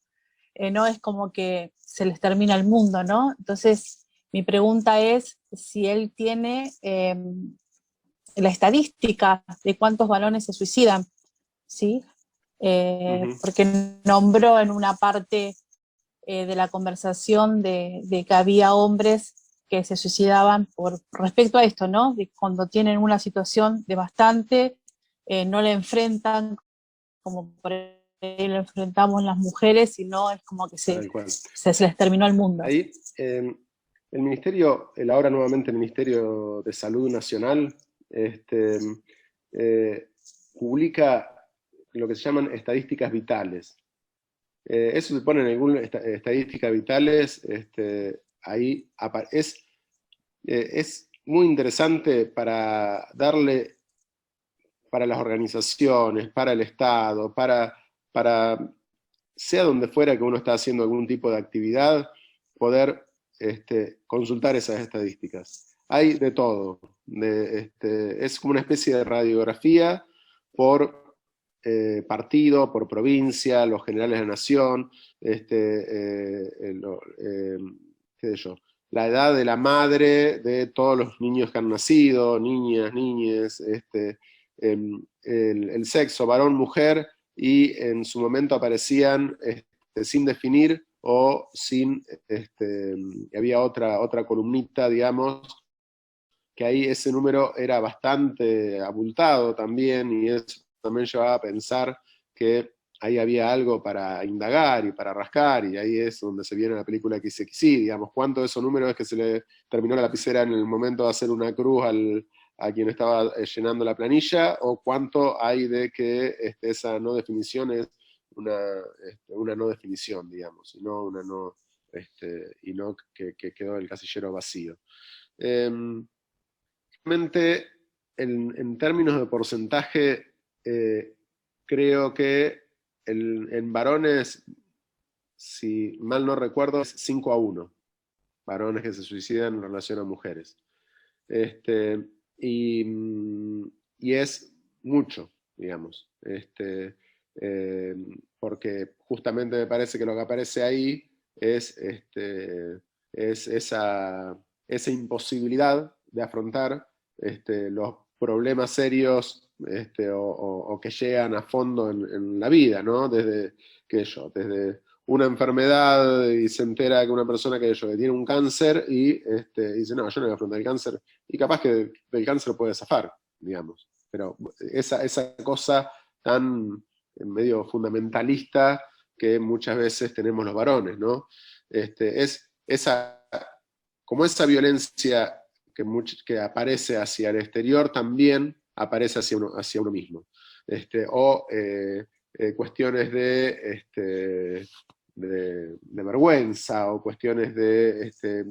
no es como que se les termina el mundo, ¿no? Entonces, mi pregunta es si él tiene la estadística de cuántos varones se suicidan, ¿sí? Porque nombró en una parte de la conversación de que había hombres que se suicidaban por respecto a esto, ¿no? De cuando tienen una situación devastante, no la enfrentan como por ahí lo enfrentamos las mujeres, sino es como que se les terminó el mundo.
Ahí, el Ministerio, ahora nuevamente el Ministerio de Salud Nacional, publica lo que se llaman estadísticas vitales. Eso se pone en algunas estadísticas vitales, ahí es muy interesante para darle, para las organizaciones, para el Estado, para sea donde fuera que uno está haciendo algún tipo de actividad, poder consultar esas estadísticas. Hay de todo. Es como una especie de radiografía por partido, por provincia, los generales de la nación, qué sé yo, la edad de la madre de todos los niños que han nacido, niñas, niñes, el sexo, varón, mujer, y en su momento aparecían sin definir o sin, había otra columnita, digamos, que ahí ese número era bastante abultado también, y eso también llevaba a pensar que ahí había algo para indagar y para rascar, y ahí es donde se viene la película que sí, digamos, cuánto de esos números es que se le terminó la lapicera en el momento de hacer una cruz a quien estaba llenando la planilla, o cuánto hay de que esa no definición es una no definición, digamos, y no una no, y no que quedó el casillero vacío. Realmente, en términos de porcentaje, creo que en varones, si mal no recuerdo, es 5-1, varones que se suicidan en relación a mujeres. Y es mucho, digamos, porque justamente me parece que lo que aparece ahí es esa imposibilidad de afrontar los problemas serios o que llegan a fondo en la vida, ¿no? Desde una enfermedad y se entera que una persona que tiene un cáncer y dice, no, yo no voy a afrontar el cáncer, y capaz que del cáncer puede zafar, digamos. Pero esa cosa tan medio fundamentalista que muchas veces tenemos los varones, ¿no? Es como esa violencia que aparece hacia el exterior, también aparece hacia uno mismo. Cuestiones de vergüenza, o cuestiones de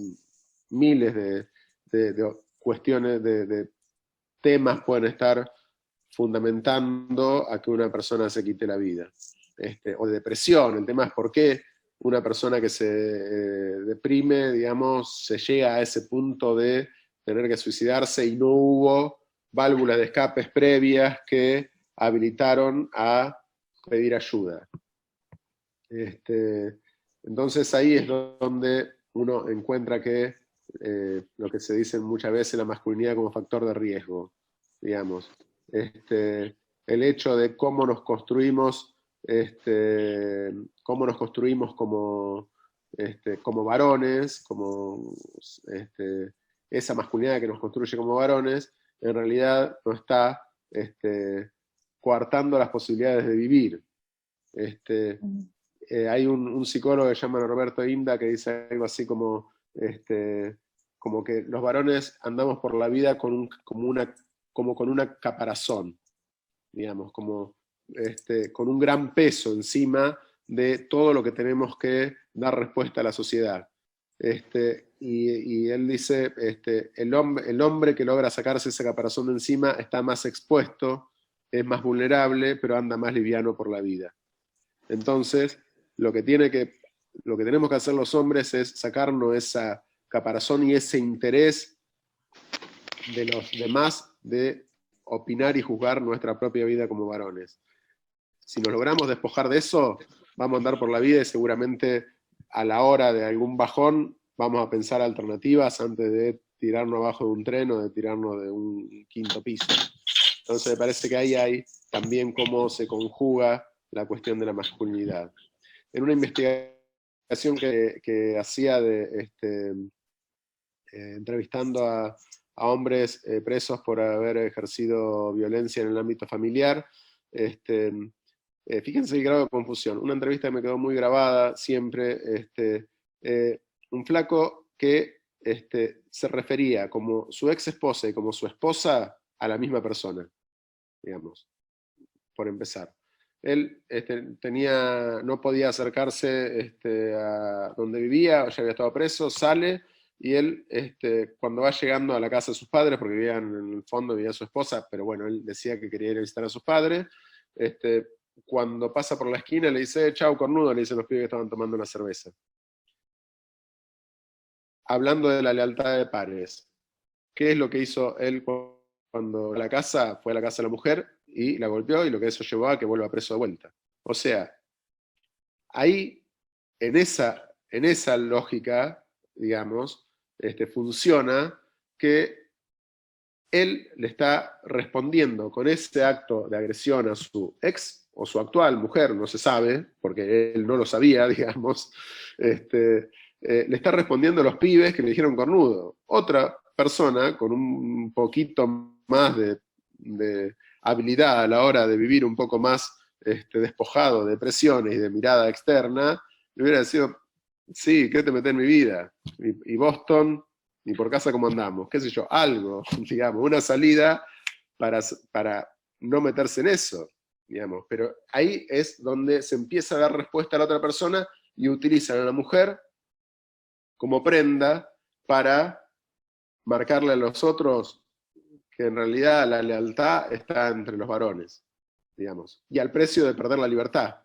miles de cuestiones de temas pueden estar fundamentando a que una persona se quite la vida. O de depresión, el tema es por qué una persona que se deprime, digamos, se llega a ese punto de tener que suicidarse y no hubo válvulas de escapes previas que habilitaron a pedir ayuda. Entonces ahí es donde uno encuentra que lo que se dice muchas veces, la masculinidad como factor de riesgo, digamos. El hecho de cómo nos construimos como varones, como esa masculinidad que nos construye como varones, en realidad no está coartando las posibilidades de vivir. Hay un psicólogo que se llama Roberto Inda que dice algo así como que los varones andamos por la vida como con una caparazón, digamos, como con un gran peso encima de todo lo que tenemos que dar respuesta a la sociedad. Y él dice, el hombre que logra sacarse ese caparazón de encima está más expuesto, es más vulnerable, pero anda más liviano por la vida. Entonces, lo que tiene que lo que tenemos que hacer los hombres es sacarnos esa caparazón y ese interés de los demás de opinar y juzgar nuestra propia vida como varones. Si nos logramos despojar de eso, vamos a andar por la vida y seguramente a la hora de algún bajón vamos a pensar alternativas antes de tirarnos abajo de un tren o de tirarnos de un 5.º piso. Entonces me parece que ahí hay también cómo se conjuga la cuestión de la masculinidad. En una investigación que hacía entrevistando a hombres presos por haber ejercido violencia en el ámbito familiar, fíjense el grado de confusión. Una entrevista que me quedó muy grabada siempre, un flaco que se refería como su ex esposa y como su esposa a la misma persona, digamos, por empezar. Él no podía acercarse a donde vivía, ya había estado preso, sale, y él cuando va llegando a la casa de sus padres, porque vivían en el fondo, vivía su esposa, pero bueno, él decía que quería ir a visitar a sus padres, cuando pasa por la esquina le dice, chau cornudo, le dicen los pibes que estaban tomando una cerveza. Hablando de la lealtad de pares, ¿qué es lo que hizo él cuando fue a la casa de la mujer y la golpeó, y lo que eso llevó a que vuelva preso de vuelta? O sea, ahí, en esa lógica, digamos, funciona que él le está respondiendo con ese acto de agresión a su ex o su actual mujer, no se sabe, porque él no lo sabía, digamos, le está respondiendo a los pibes que le dijeron cornudo. Otra persona con un poquito más de habilidad a la hora de vivir un poco más despojado de presiones y de mirada externa, le hubiera decidido, sí, ¿qué te metés en mi vida? Y Boston, ni por casa como andamos, qué sé yo, algo, digamos, una salida para no meterse en eso, digamos. Pero ahí es donde se empieza a dar respuesta a la otra persona y utilizan a la mujer como prenda para marcarle a los otros que en realidad la lealtad está entre los varones, digamos, y al precio de perder la libertad,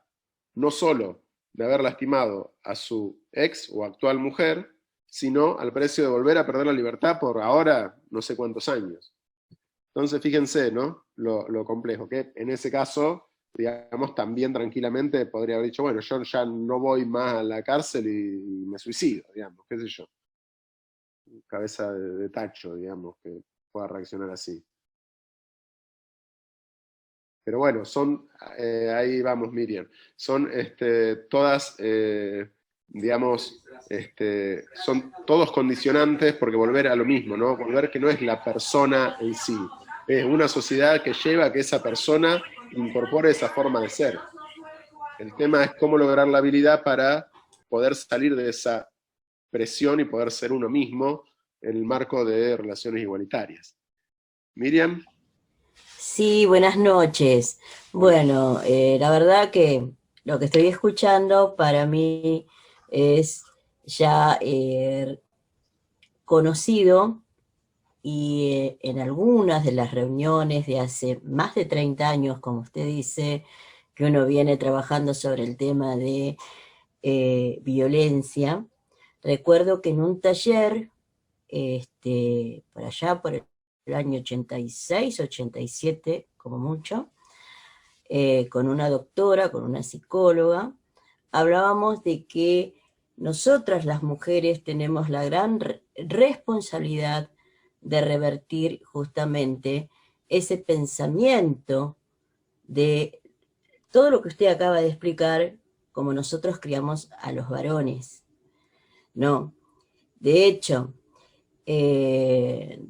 no solo de haber lastimado a su ex o actual mujer, sino al precio de volver a perder la libertad por ahora no sé cuántos años. Entonces fíjense, ¿no? Lo complejo, que en ese caso, digamos, también tranquilamente podría haber dicho, bueno, yo ya no voy más a la cárcel y me suicido, digamos, qué sé yo. Cabeza de tacho, digamos, que pueda reaccionar así. Pero bueno, ahí vamos Miriam, son todas, digamos, son todos condicionantes, porque volver a lo mismo, ¿no? Volver que no es la persona en sí, es una sociedad que lleva a que esa persona incorpore esa forma de ser. El tema es cómo lograr la habilidad para poder salir de esa presión y poder ser uno mismo en el marco de relaciones igualitarias. Miriam.
Sí, buenas noches. Bueno, la verdad que lo que estoy escuchando para mí es ya conocido, y en algunas de las reuniones de hace más de 30 años, como usted dice, que uno viene trabajando sobre el tema de violencia, recuerdo que en un taller, por allá por el año 86, 87, como mucho, con una doctora, con una psicóloga, hablábamos de que nosotras las mujeres tenemos la gran responsabilidad de revertir justamente ese pensamiento de todo lo que usted acaba de explicar, como nosotros criamos a los varones, ¿no? De hecho,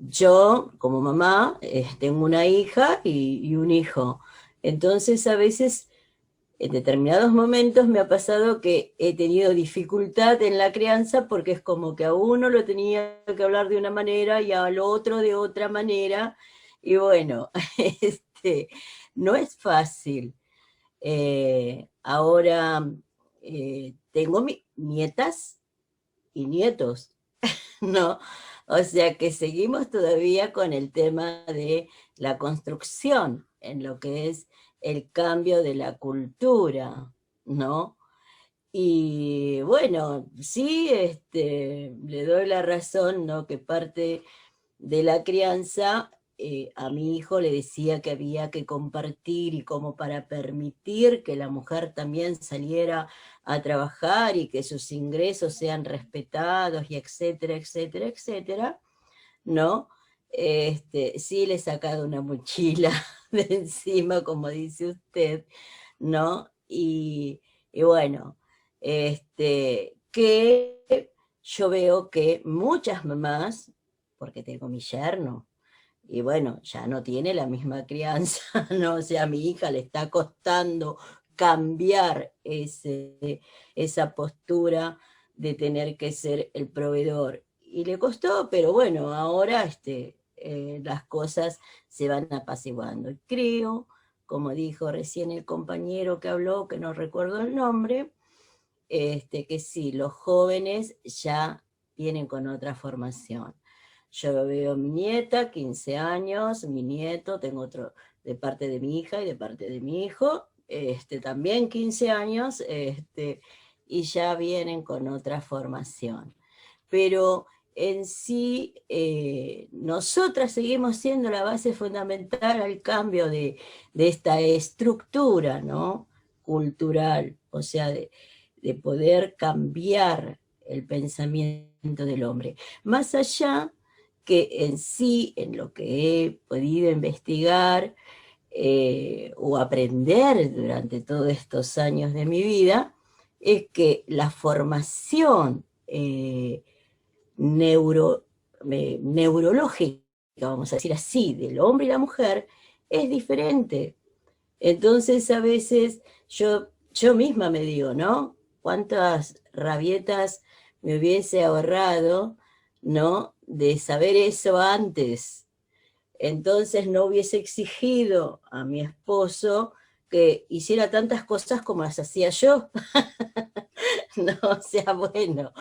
yo como mamá tengo una hija y un hijo, entonces a veces en determinados momentos me ha pasado que he tenido dificultad en la crianza, porque es como que a uno lo tenía que hablar de una manera y al otro de otra manera, y bueno, no es fácil. Ahora tengo nietas y nietos, ¿no? O sea que seguimos todavía con el tema de la construcción en lo que es el cambio de la cultura, ¿no? Y bueno, sí, le doy la razón, ¿no? Que parte de la crianza, a mi hijo le decía que había que compartir y como para permitir que la mujer también saliera a trabajar y que sus ingresos sean respetados y etcétera, etcétera, etcétera, ¿no? Sí le he sacado una mochila de encima, como dice usted, ¿no? Y bueno, que yo veo que muchas mamás, porque tengo mi yerno, y bueno, ya no tiene la misma crianza, ¿no? O sea, a mi hija le está costando cambiar esa postura de tener que ser el proveedor. Y le costó, pero bueno, ahora las cosas se van apaciguando. Y creo, como dijo recién el compañero que habló, que no recuerdo el nombre, que sí, los jóvenes ya vienen con otra formación. Yo veo a mi nieta, 15 años, mi nieto, tengo otro de parte de mi hija y de parte de mi hijo, también 15 años, y ya vienen con otra formación. Pero en sí, nosotras seguimos siendo la base fundamental al cambio de esta estructura, ¿no? Cultural, o sea, de poder cambiar el pensamiento del hombre. Más allá que en sí, en lo que he podido investigar o aprender durante todos estos años de mi vida, es que la formación neurológica, vamos a decir así, del hombre y la mujer, es diferente. Entonces a veces yo misma me digo, ¿no? ¿Cuántas rabietas me hubiese ahorrado, ¿no? De saber eso antes. Entonces no hubiese exigido a mi esposo que hiciera tantas cosas como las hacía yo. No, o sea, bueno,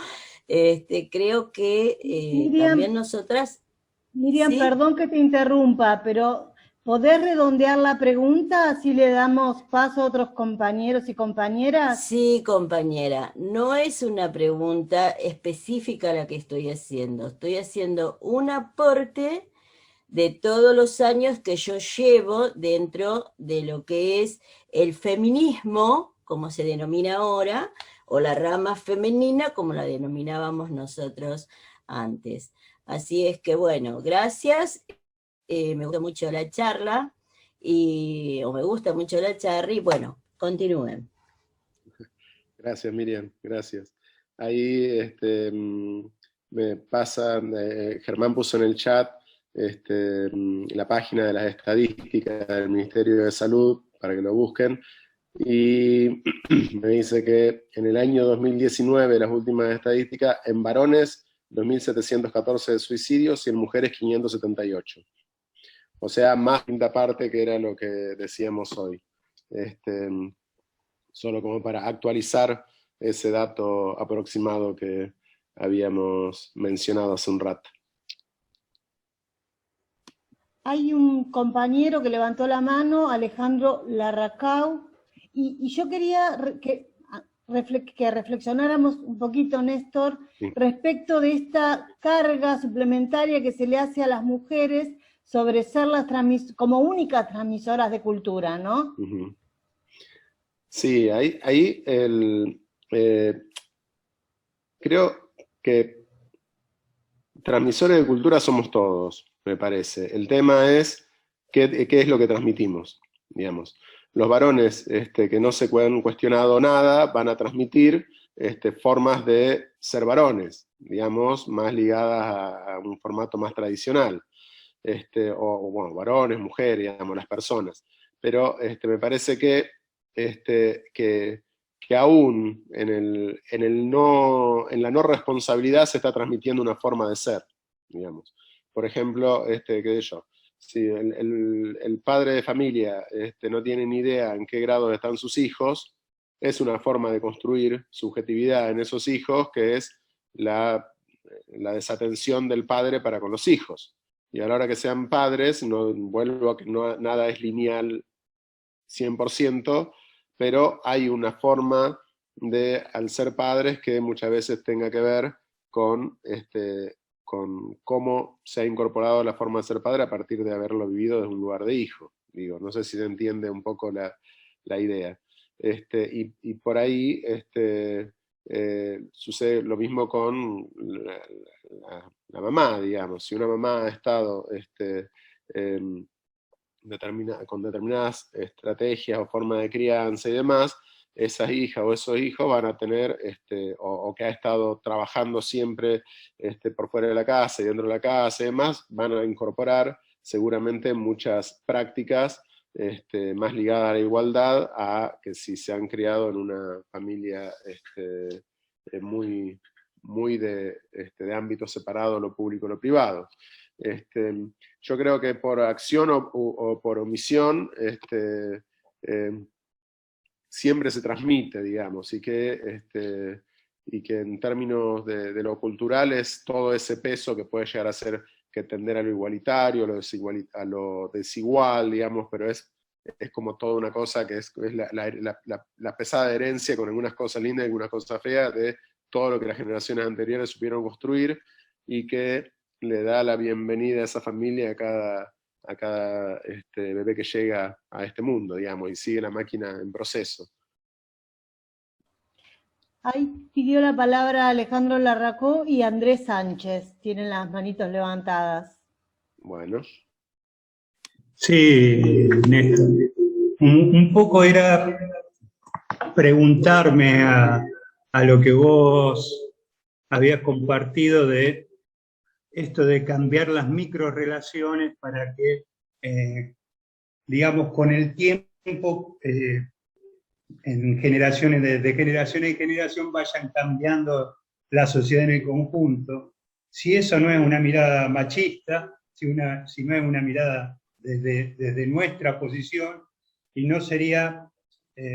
creo que también
Miriam,
nosotras,
Miriam,
¿sí?
perdón que te interrumpa, pero ¿podés redondear la pregunta así le damos paso a otros compañeros y compañeras?
Sí, compañera, no es una pregunta específica la que estoy haciendo un aporte de todos los años que yo llevo dentro de lo que es el feminismo, como se denomina ahora, o la rama femenina, como la denominábamos nosotros antes. Así es que bueno, gracias, me gusta mucho la charla, o me gusta mucho la charla, y bueno, continúen.
Gracias, Miriam, gracias. Ahí me pasa, Germán puso en el chat la página de las estadísticas del Ministerio de Salud para que lo busquen. Y me dice que en el año 2019, las últimas estadísticas, en varones 2.714 suicidios y en mujeres 578. O sea, más quinta parte que era lo que decíamos hoy. Solo como para actualizar ese dato aproximado que habíamos mencionado hace un rato.
Hay un compañero que levantó la mano, Alejandro Larracau, y yo quería que reflexionáramos un poquito, Néstor,
Sí.
respecto de esta carga suplementaria que se le hace a las mujeres sobre ser como únicas transmisoras de cultura, ¿no?
Uh-huh. Sí, ahí creo que transmisores de cultura somos todos, me parece. El tema es qué es lo que transmitimos, digamos. Los varones que no se han cuestionado nada van a transmitir formas de ser varones, digamos, más ligadas a un formato más tradicional. O bueno, varones, mujeres, digamos, las personas. Pero me parece que aún en la no responsabilidad se está transmitiendo una forma de ser, digamos. Por ejemplo, qué sé yo, si el padre de familia no tiene ni idea en qué grado están sus hijos, es una forma de construir subjetividad en esos hijos que es la desatención del padre para con los hijos. Y a la hora que sean padres, no, vuelvo a que nada es lineal 100%, pero hay una forma de, al ser padres, que muchas veces tenga que ver con cómo se ha incorporado la forma de ser padre a partir de haberlo vivido desde un lugar de hijo. Digo, no sé si se entiende un poco la idea. Y por ahí sucede lo mismo con la mamá, digamos. Si una mamá ha estado con determinadas estrategias o formas de crianza y demás, esas hijas o esos hijos van a tener, o que ha estado trabajando siempre por fuera de la casa y dentro de la casa y demás, van a incorporar seguramente muchas prácticas más ligadas a la igualdad, a que si se han criado en una familia muy de ámbito separado, lo público y lo privado. Yo creo que por acción o por omisión siempre se transmite, digamos, y que en términos de lo cultural es todo ese peso que puede llegar a ser que tender a lo igualitario, a lo desigual, digamos, pero es como toda una cosa que es la pesada herencia con algunas cosas lindas y algunas cosas feas de todo lo que las generaciones anteriores supieron construir, y que le da la bienvenida a esa familia a cada bebé que llega a este mundo, digamos, y sigue la máquina en proceso.
Ahí pidió la palabra Alejandro Larracó y Andrés Sánchez. Tienen las manitos levantadas.
Bueno.
Sí, Néstor. Un poco era preguntarme a lo que vos habías compartido de esto de cambiar las microrelaciones para que, digamos, con el tiempo, en generaciones, de generación en generación, vayan cambiando la sociedad en el conjunto. Si eso no es una mirada machista, si no es una mirada desde nuestra posición, y no sería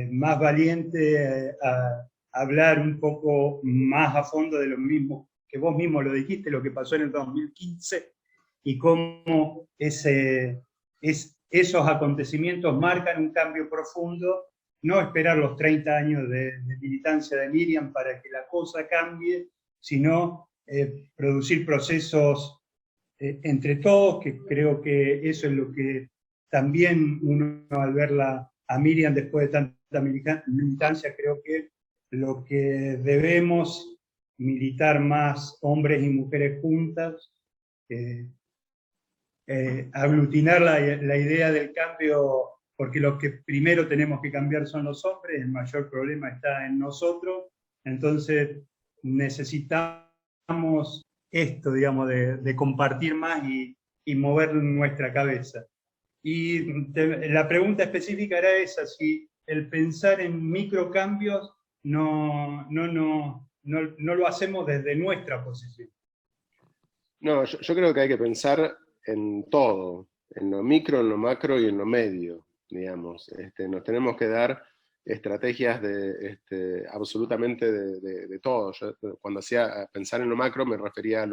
más valiente a hablar un poco más a fondo de lo mismo que vos mismo lo dijiste, lo que pasó en el 2015, y cómo esos acontecimientos marcan un cambio profundo. No esperar los 30 años de militancia de Miriam para que la cosa cambie, sino producir procesos entre todos, que creo que eso es lo que también uno, al verla a Miriam después de tanta militancia, creo que lo que debemos militar más hombres y mujeres juntas, aglutinar la idea del cambio, porque lo que primero tenemos que cambiar son los hombres, el mayor problema está en nosotros, entonces necesitamos esto, digamos, de compartir más y mover nuestra cabeza. Y la pregunta específica era esa, si el pensar en microcambios no lo hacemos desde nuestra posición.
No, yo creo que hay que pensar en todo, en lo micro, en lo macro y en lo medio, digamos. Nos tenemos que dar estrategias absolutamente de todo. Yo, cuando hacía pensar en lo macro, me refería a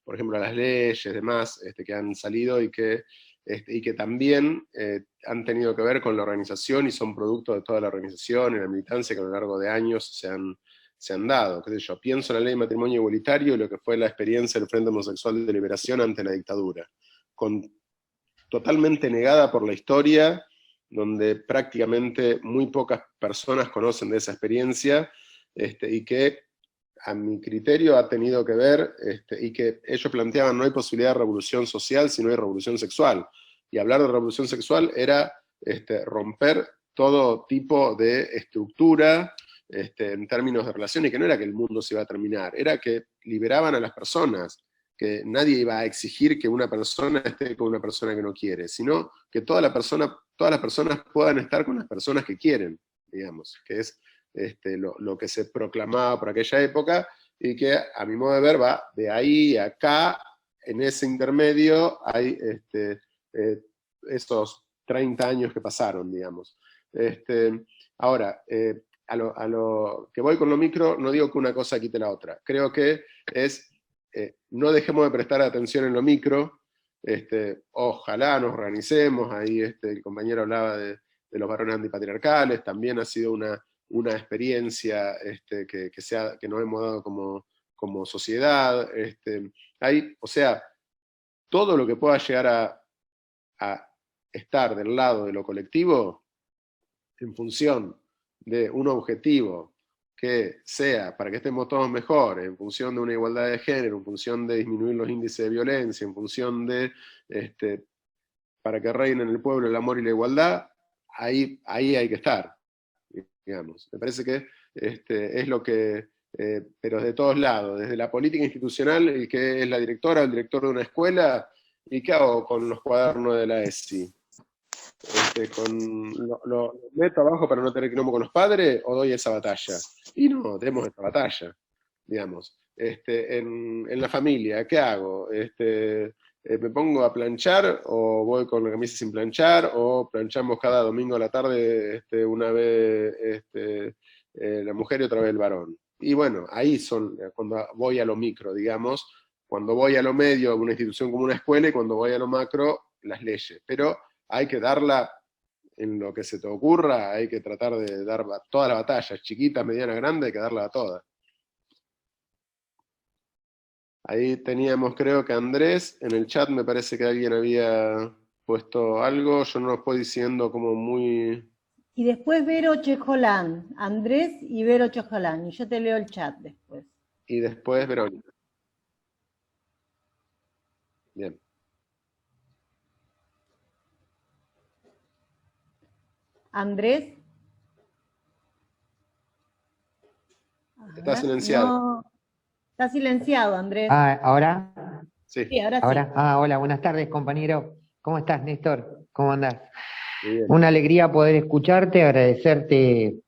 por ejemplo, a las leyes, demás, que han salido y que también han tenido que ver con la organización y son producto de toda la organización y la militancia que a lo largo de años se han dado. ¿Qué sé yo? Pienso en la ley de matrimonio igualitario y lo que fue la experiencia del Frente Homosexual de Liberación ante la dictadura, totalmente negada por la historia, donde prácticamente muy pocas personas conocen de esa experiencia, y que a mi criterio ha tenido que ver, y que ellos planteaban no hay posibilidad de revolución social si no hay revolución sexual, y hablar de revolución sexual era romper todo tipo de estructura en términos de relación, y que no era que el mundo se iba a terminar, era que liberaban a las personas, que nadie iba a exigir que una persona esté con una persona que no quiere, sino que todas las personas puedan estar con las personas que quieren, digamos, que es lo que se proclamaba por aquella época, y que a mi modo de ver va de ahí a acá, en ese intermedio hay estos 30 años que pasaron, digamos. Ahora, a lo que voy con lo micro, no digo que una cosa quite la otra, creo que es, no dejemos de prestar atención en lo micro, ojalá nos organicemos, ahí el compañero hablaba de los varones antipatriarcales, también ha sido una una experiencia que nos hemos dado como sociedad. O sea, todo lo que pueda llegar a estar del lado de lo colectivo en función de un objetivo que sea para que estemos todos mejor, en función de una igualdad de género, en función de disminuir los índices de violencia, en función de para que reine en el pueblo el amor y la igualdad, ahí hay que estar, digamos. Me parece que es lo que, pero de todos lados, desde la política institucional, el que es la directora o el director de una escuela, ¿y qué hago con los cuadernos de la ESI? ¿Lo meto abajo para no tener quilombo con los padres o doy esa batalla? Y no, demos esa batalla, digamos. En la familia, ¿qué hago? ¿Me pongo a planchar o voy con la camisa sin planchar o planchamos cada domingo a la tarde una vez la mujer y otra vez el varón? Y bueno, ahí son, cuando voy a lo micro, digamos, cuando voy a lo medio, una institución como una escuela, y cuando voy a lo macro, las leyes. Pero hay que darla en lo que se te ocurra, hay que tratar de dar todas las batallas, chiquita, mediana, grande, hay que darla a todas. Ahí teníamos, creo que Andrés, en el chat me parece que alguien había puesto algo, yo no lo estoy diciendo como muy...
Y después Vero Chejolán, Andrés y Vero Chejolán, y yo te leo el chat después.
Y después Verónica. Bien.
Andrés.
Está silenciado.
No, está silenciado, Andrés.
¿Ahora?
Sí.
Sí, ahora
¿Ahora?
sí.
Hola, buenas tardes, compañero. ¿Cómo estás, Néstor? ¿Cómo andás?
Muy bien.
Una alegría poder escucharte, agradecerte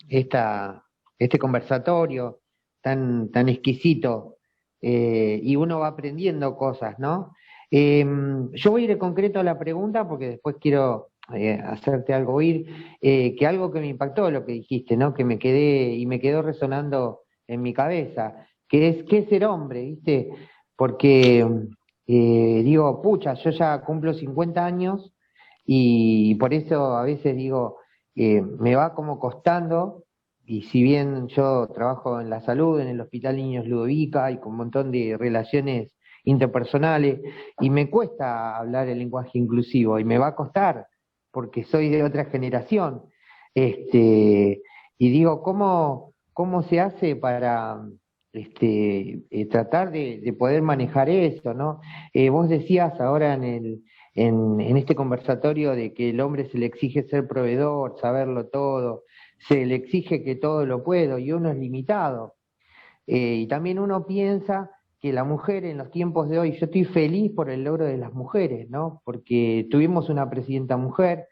este conversatorio tan exquisito, y uno va aprendiendo cosas, ¿no? Yo voy a ir en concreto a la pregunta porque después quiero hacerte algo oír, que algo que me impactó lo que dijiste, ¿no? Que me quedó resonando en mi cabeza, que es ¿qué es ser hombre? ¿Viste? Porque digo, pucha, yo ya cumplo 50 años y por eso a veces digo, me va como costando, y si bien yo trabajo en la salud, en el Hospital Niños Ludovica y con un montón de relaciones interpersonales, y me cuesta hablar el lenguaje inclusivo, y me va a costar, porque soy de otra generación, y digo, ¿cómo se hace para tratar de poder manejar eso, ¿no? Vos decías ahora en este conversatorio de que el hombre se le exige ser proveedor, saberlo todo, se le exige que todo lo puedo, y uno es limitado. Y también uno piensa que la mujer en los tiempos de hoy, yo estoy feliz por el logro de las mujeres, ¿no? Porque tuvimos una presidenta mujer,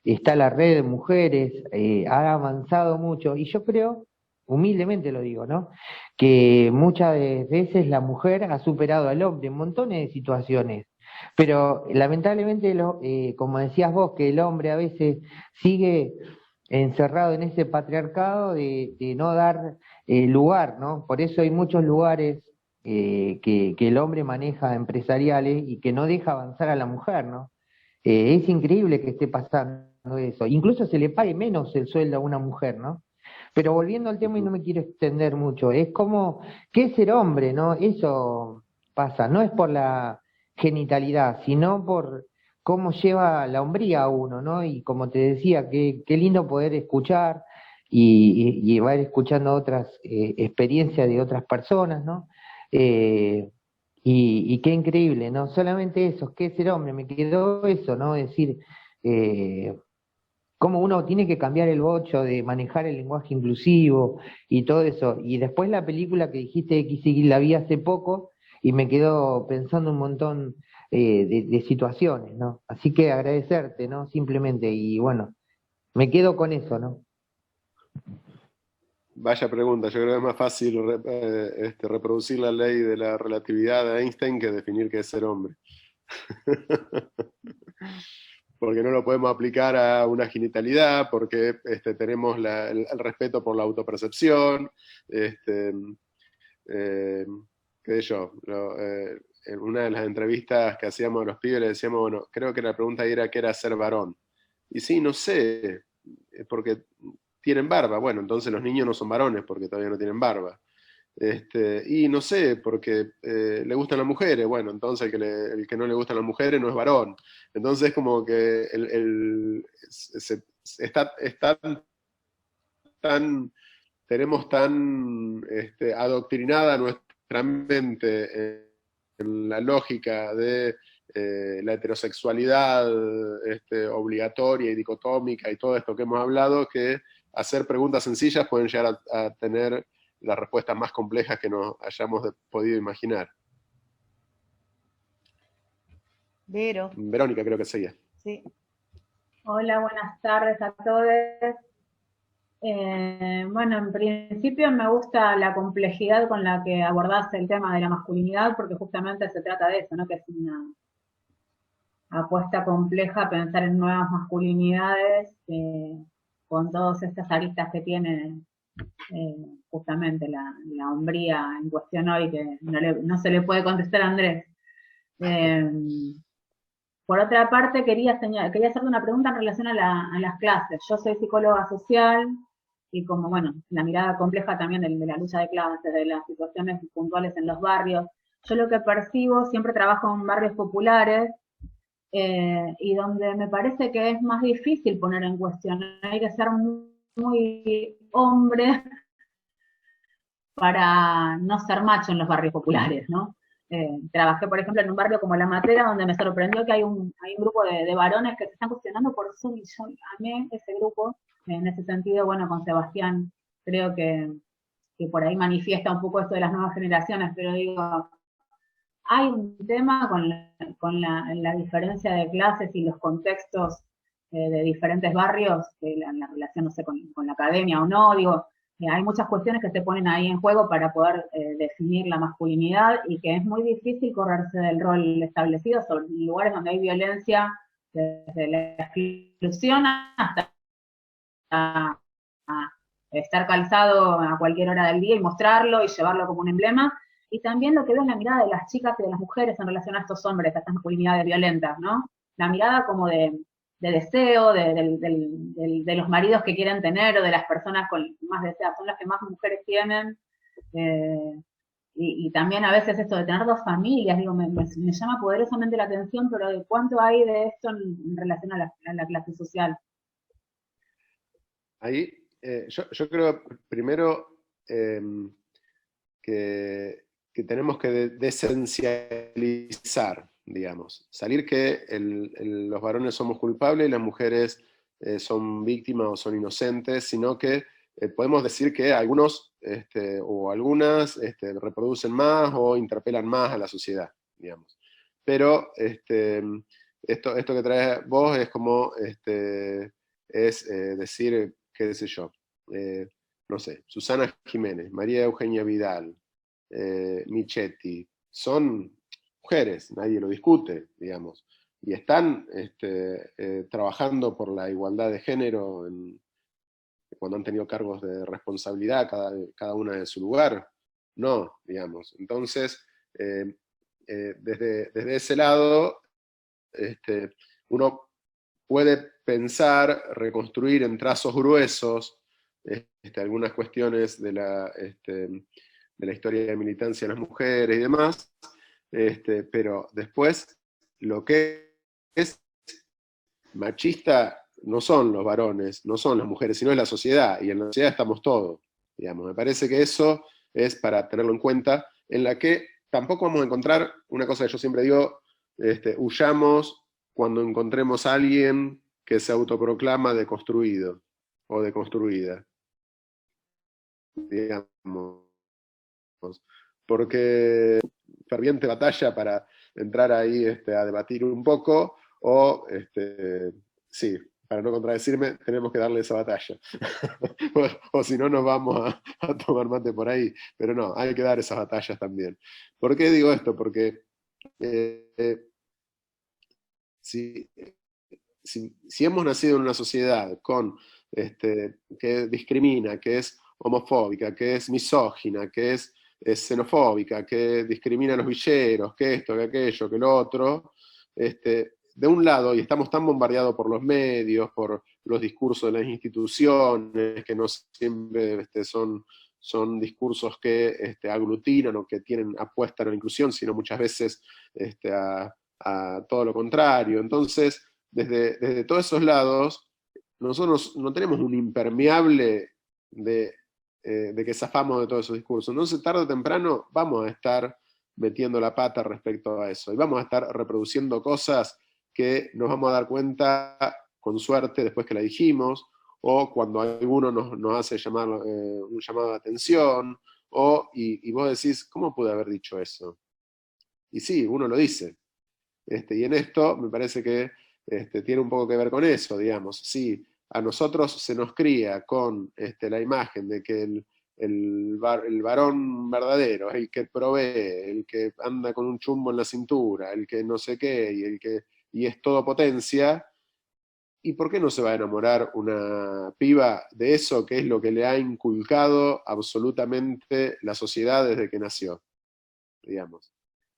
está la red de mujeres, ha avanzado mucho, y yo creo, humildemente lo digo, ¿no? Que muchas veces la mujer ha superado al hombre en montones de situaciones, pero lamentablemente, como decías vos, que el hombre a veces sigue encerrado en ese patriarcado de no dar lugar, ¿no? Por eso hay muchos lugares que el hombre maneja empresariales y que no deja avanzar a la mujer, ¿no? Es increíble que esté pasando eso. Incluso se le pague menos el sueldo a una mujer, ¿no? Pero volviendo al tema, y no me quiero extender mucho, es como, ¿qué es ser hombre, no? Eso pasa, no es por la genitalidad, sino por cómo lleva la hombría a uno, ¿no? Y como te decía, qué lindo poder escuchar y ir escuchando otras experiencias de otras personas, ¿no? Y qué increíble, ¿no? Solamente eso, ¿qué es ser hombre? Me quedó eso, ¿no? Decir, cómo uno tiene que cambiar el bocho de manejar el lenguaje inclusivo y todo eso. Y después la película que dijiste, X, la vi hace poco y me quedo pensando un montón de situaciones, ¿no? Así que agradecerte, ¿no? Simplemente, y bueno, me quedo con eso, ¿no?
Vaya pregunta, yo creo que es más fácil reproducir la ley de la relatividad de Einstein que definir qué es ser hombre. Porque no lo podemos aplicar a una genitalidad, porque tenemos el respeto por la autopercepción, qué sé yo, en una de las entrevistas que hacíamos a los pibes le decíamos, bueno, creo que la pregunta era qué era ser varón. Y sí, no sé, porque tienen barba. Bueno, entonces los niños no son varones porque todavía no tienen barba. Y no sé, porque le gustan las mujeres. Bueno, entonces el que no le gustan las mujeres no es varón. Entonces como que está tenemos tan adoctrinada nuestra mente en la lógica de la heterosexualidad obligatoria y dicotómica y todo esto que hemos hablado, que hacer preguntas sencillas pueden llegar a tener las respuestas más complejas que nos hayamos podido imaginar. Verónica creo que seguía.
Sí.
Hola, buenas tardes a todos. Bueno, en principio me gusta la complejidad con la que abordás el tema de la masculinidad, porque justamente se trata de eso, ¿no? Que es una apuesta compleja pensar en nuevas masculinidades con todas estas aristas que tiene justamente la hombría en cuestión hoy, que no se le puede contestar a Andrés. Por otra parte, quería hacerte una pregunta en relación a las clases. Yo soy psicóloga social y como, bueno, la mirada compleja también de la lucha de clases, de las situaciones puntuales en los barrios. Yo lo que percibo, siempre trabajo en barrios populares y donde me parece que es más difícil poner en cuestión. Hay que ser muy hombre para no ser macho en los barrios populares, ¿no? Trabajé, por ejemplo, en un barrio como La Matera, donde me sorprendió que hay un grupo de varones que se están cuestionando por Zoom, y yo amé ese grupo. En ese sentido, bueno, con Sebastián creo que por ahí manifiesta un poco esto de las nuevas generaciones, pero digo, hay un tema con la diferencia de clases y los contextos de diferentes barrios, la relación, no sé, con la academia o no, digo, hay muchas cuestiones que se ponen ahí en juego para poder definir la masculinidad y que es muy difícil correrse del rol establecido, sobre lugares donde hay violencia, desde la exclusión hasta estar calzado a cualquier hora del día y mostrarlo y llevarlo como un emblema. Y también lo que veo en la mirada de las chicas y de las mujeres en relación a estos hombres, a estas masculinidades violentas, ¿no? La mirada como de deseo, de los maridos que quieren tener o de las personas con más deseos, son las que más mujeres tienen. Y también a veces esto de tener dos familias, digo, me llama poderosamente la atención, pero de cuánto hay de esto en relación a la clase social.
Ahí, yo creo primero que tenemos que desesencializar, digamos, salir que los varones somos culpables y las mujeres son víctimas o son inocentes, sino que podemos decir que algunos o algunas reproducen más o interpelan más a la sociedad, digamos. Pero esto que traes vos es como decir, qué sé yo, no sé, Susana Jiménez, María Eugenia Vidal, Michetti, son mujeres, nadie lo discute, digamos, y están trabajando por la igualdad de género cuando han tenido cargos de responsabilidad cada una de su lugar, no, digamos. Entonces, desde ese lado, uno puede pensar, reconstruir en trazos gruesos algunas cuestiones de la historia de militancia de las mujeres y demás, pero después lo que es machista no son los varones, no son las mujeres, sino es la sociedad, y en la sociedad estamos todos, digamos. Me parece que eso es para tenerlo en cuenta, en la que tampoco vamos a encontrar, una cosa que yo siempre digo, huyamos cuando encontremos a alguien que se autoproclama deconstruido o deconstruida, digamos, porque ferviente batalla para entrar ahí a debatir un poco, o sí, para no contradecirme, tenemos que darle esa batalla. o si no, nos vamos a tomar mate por ahí. Pero no, hay que dar esas batallas también. ¿Por qué digo esto? Porque si hemos nacido en una sociedad que discrimina, que es homofóbica, que es misógina, que es xenofóbica, que discrimina a los villeros, que esto, que aquello, que lo otro, de un lado, y estamos tan bombardeados por los medios, por los discursos de las instituciones, que no siempre son discursos que aglutinan o que apuestan a la inclusión, sino muchas veces a todo lo contrario. Entonces, desde todos esos lados, nosotros no tenemos un impermeable de que zafamos de todos esos discursos. Entonces, tarde o temprano, vamos a estar metiendo la pata respecto a eso, y vamos a estar reproduciendo cosas que nos vamos a dar cuenta, con suerte, después que la dijimos, o cuando alguno nos hace un llamado de atención, y vos decís, ¿cómo pude haber dicho eso? Y sí, uno lo dice. Y en esto me parece que tiene un poco que ver con eso, digamos. Sí, a nosotros se nos cría con la imagen de que el varón verdadero es el que provee, el que anda con un chumbo en la cintura, el que no sé qué, y es todo potencia. ¿Y por qué no se va a enamorar una piba de eso, que es lo que le ha inculcado absolutamente la sociedad desde que nació, digamos?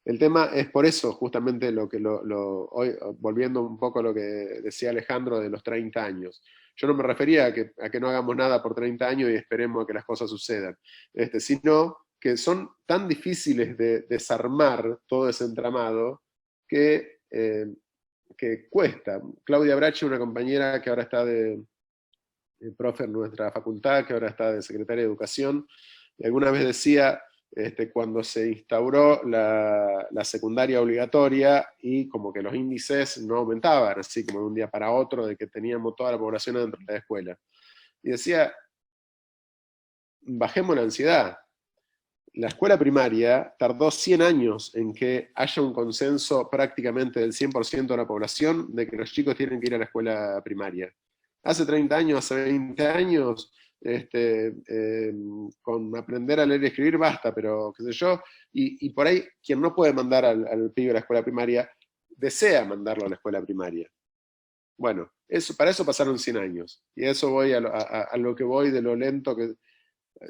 El tema es por eso, justamente, hoy, volviendo un poco a lo que decía Alejandro de los 30 años. Yo no me refería a que no hagamos nada por 30 años y esperemos a que las cosas sucedan, sino que son tan difíciles de desarmar todo ese entramado que cuesta. Claudia Brache, una compañera que ahora está de profe en nuestra facultad, que ahora está de secretaria de Educación, y alguna vez decía, cuando se instauró la secundaria obligatoria y como que los índices no aumentaban, así como de un día para otro, de que teníamos toda la población dentro de la escuela. Y decía, bajemos la ansiedad. La escuela primaria tardó 100 años en que haya un consenso prácticamente del 100% de la población de que los chicos tienen que ir a la escuela primaria. Hace 30 años, hace 20 años, con aprender a leer y escribir basta, pero qué sé yo, y por ahí quien no puede mandar al pibe a la escuela primaria, desea mandarlo a la escuela primaria. Bueno, para eso pasaron 100 años, y a eso voy a lo que voy de lo lento que...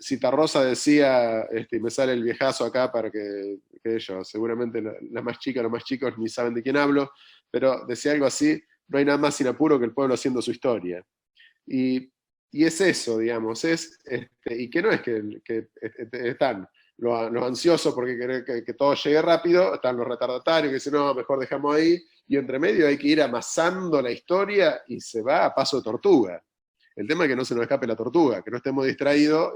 Citarrosa decía, y me sale el viejazo acá para que yo, seguramente la más chica, los más chicos ni saben de quién hablo, pero decía algo así, no hay nada más sin apuro que el pueblo haciendo su historia. Y es eso, digamos, y que no es que están los ansiosos porque quieren que todo llegue rápido, están los retardatarios que dicen, no, mejor dejamos ahí, y entre medio hay que ir amasando la historia y se va a paso de tortuga. El tema es que no se nos escape la tortuga, que no estemos distraídos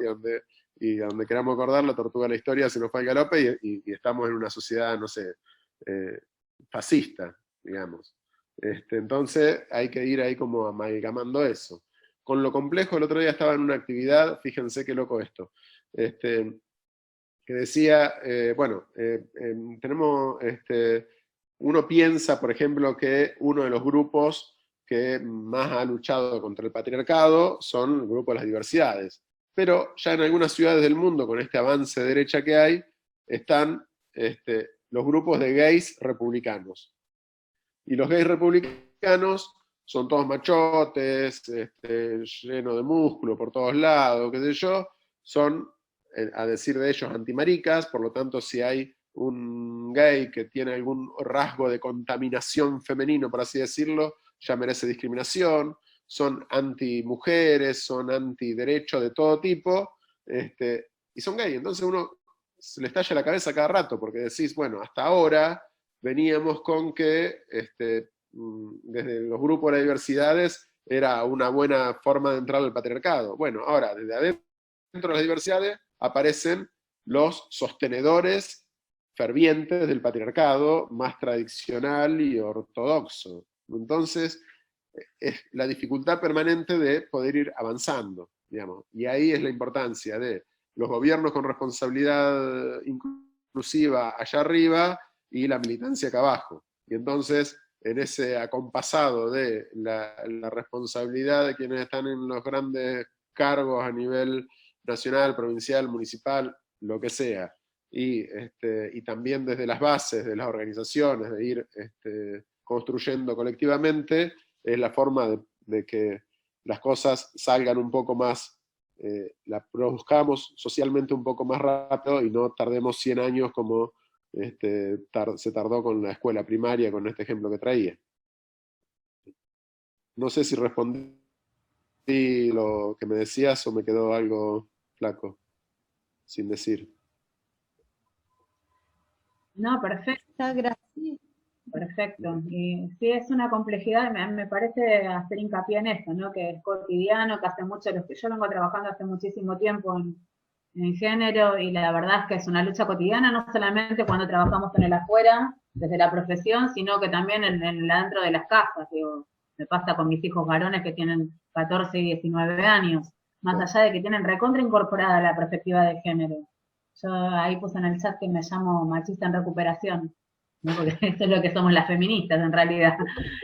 y donde queramos acordar la tortuga de la historia se nos fue al galope y estamos en una sociedad, no sé, fascista, digamos. Entonces hay que ir ahí como amalgamando eso. Con lo complejo, el otro día estaba en una actividad, fíjense qué loco esto, que decía, tenemos, uno piensa, por ejemplo, que uno de los grupos que más ha luchado contra el patriarcado son el grupo de las diversidades. Pero ya en algunas ciudades del mundo, con este avance de derecha que hay, están los grupos de gays republicanos. Y los gays republicanos son todos machotes, llenos de músculo por todos lados, qué sé yo, son, a decir de ellos, antimaricas, por lo tanto, si hay un gay que tiene algún rasgo de contaminación femenino, por así decirlo, ya merece discriminación, son anti-mujeres, son anti-derechos de todo tipo, y son gay. Entonces uno se le estalla la cabeza cada rato, porque decís, bueno, hasta ahora veníamos con que desde los grupos de las diversidades era una buena forma de entrar al patriarcado. Bueno, ahora, desde adentro de las diversidades aparecen los sostenedores fervientes del patriarcado más tradicional y ortodoxo. Entonces, es la dificultad permanente de poder ir avanzando, digamos. Y ahí es la importancia de los gobiernos con responsabilidad inclusiva allá arriba y la militancia acá abajo. Y entonces, en ese acompasado de la responsabilidad de quienes están en los grandes cargos a nivel nacional, provincial, municipal, lo que sea, y también desde las bases de las organizaciones, de ir construyendo colectivamente, es la forma de que las cosas salgan un poco más, las produzcamos socialmente un poco más rápido y no tardemos 100 años como se tardó con la escuela primaria, con este ejemplo que traía. No sé si respondí lo que me decías o me quedó algo flaco, sin decir.
No, perfecto.
Gracias.
Perfecto. Y sí, es una complejidad, me parece hacer hincapié en esto, ¿no? Que es cotidiano, que hace mucho, yo vengo trabajando hace muchísimo tiempo en género, y la verdad es que es una lucha cotidiana, no solamente cuando trabajamos en el afuera, desde la profesión, sino que también dentro de las casas. Digo, me pasa con mis hijos varones que tienen 14 y 19 años, más allá de que tienen recontra incorporada la perspectiva de género. Yo ahí puse en el chat que me llamo machista en recuperación, ¿no? Porque eso es lo que somos las feministas en realidad.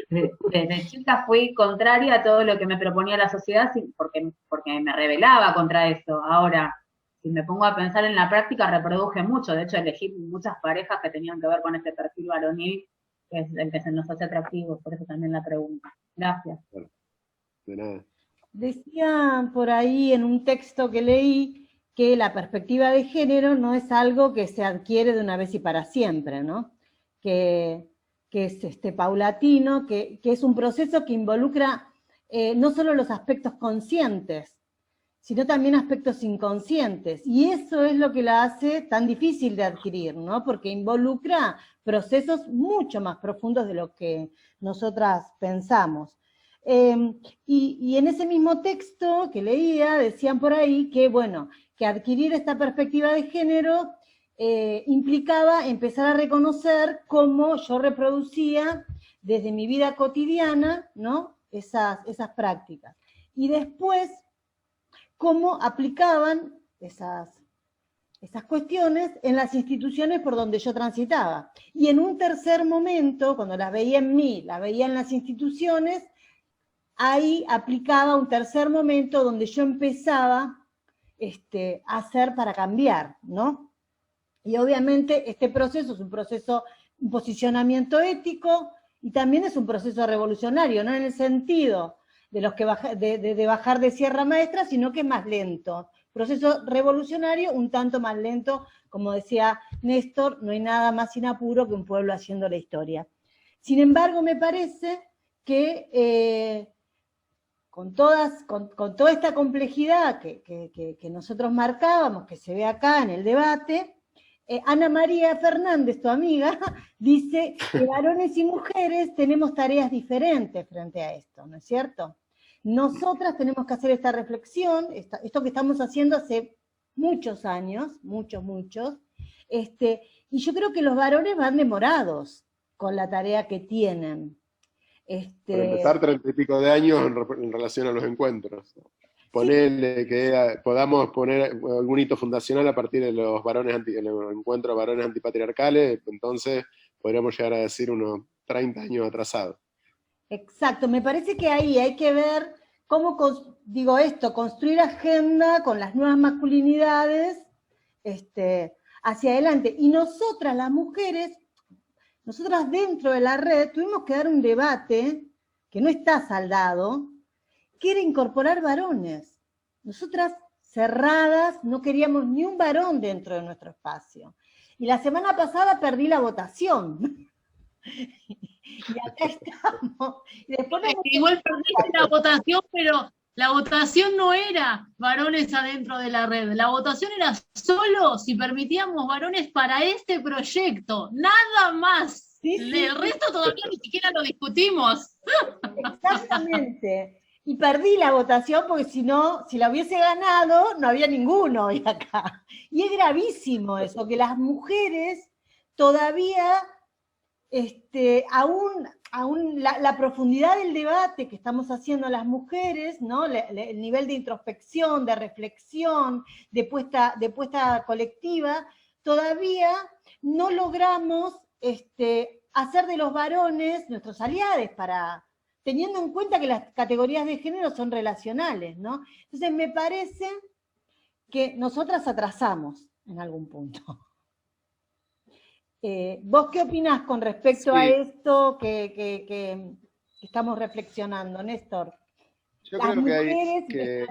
Desde chica fui contraria a todo lo que me proponía la sociedad porque me rebelaba contra eso. Ahora, si me pongo a pensar en la práctica, reproduje mucho. De hecho, elegí muchas parejas que tenían que ver con este perfil varonil, que es el que se nos hace atractivo. Por eso también la pregunta. Gracias.
De nada.
Decía por ahí en un texto que leí que la perspectiva de género no es algo que se adquiere de una vez y para siempre, ¿no? Que es paulatino, que es un proceso que involucra no solo los aspectos conscientes, sino también aspectos inconscientes. Y eso es lo que la hace tan difícil de adquirir, ¿no? Porque involucra procesos mucho más profundos de lo que nosotras pensamos. Y en ese mismo texto que leía, decían por ahí que, bueno, que adquirir esta perspectiva de género implicaba empezar a reconocer cómo yo reproducía desde mi vida cotidiana, ¿no? Esas prácticas. Y después, cómo aplicaban esas cuestiones en las instituciones por donde yo transitaba. Y en un tercer momento, cuando las veía en mí, las veía en las instituciones, ahí aplicaba un tercer momento donde yo empezaba a hacer para cambiar, ¿no? Y obviamente este proceso es un posicionamiento ético, y también es un proceso revolucionario, no en el sentido de los que de bajar de Sierra Maestra, sino que es más lento. Proceso revolucionario un tanto más lento, como decía Néstor, no hay nada más sin apuro que un pueblo haciendo la historia. Sin embargo, me parece que con toda esta complejidad que nosotros marcábamos, que se ve acá en el debate, Ana María Fernández, tu amiga, dice que varones y mujeres tenemos tareas diferentes frente a esto, ¿no es cierto? Nosotras tenemos que hacer esta reflexión, esto que estamos haciendo hace muchos años, muchos, y yo creo que los varones van demorados con la tarea que tienen.
Para empezar, 30 y pico de años en relación a los encuentros. Ponerle que podamos poner algún hito fundacional a partir de los encuentros varones antipatriarcales, entonces podríamos llegar a decir unos 30 años atrasados.
Exacto, me parece que ahí hay que ver cómo, construir agenda con las nuevas masculinidades hacia adelante. Y nosotras, las mujeres, nosotras dentro de la red tuvimos que dar un debate que no está saldado, que era incorporar varones. Nosotras cerradas, no queríamos ni un varón dentro de nuestro espacio. Y la semana pasada perdí la votación. Y acá estamos. Y después
igual perdiste la votación, pero la votación no era varones adentro de la red. La votación era solo si permitíamos varones para este proyecto. Nada más.
Sí,
el resto todavía ni siquiera lo discutimos.
Exactamente. Y perdí la votación porque si no, si la hubiese ganado, no había ninguno hoy acá. Y es gravísimo eso, que las mujeres todavía, aún la profundidad del debate que estamos haciendo las mujeres, ¿no? El nivel de introspección, de reflexión, de puesta colectiva, todavía no logramos hacer de los varones nuestros aliados teniendo en cuenta que las categorías de género son relacionales, ¿no? Entonces me parece que nosotras atrasamos en algún punto. ¿Vos qué opinás con respecto a esto que estamos reflexionando, Néstor?
Yo
Las
creo que hay
mujeres,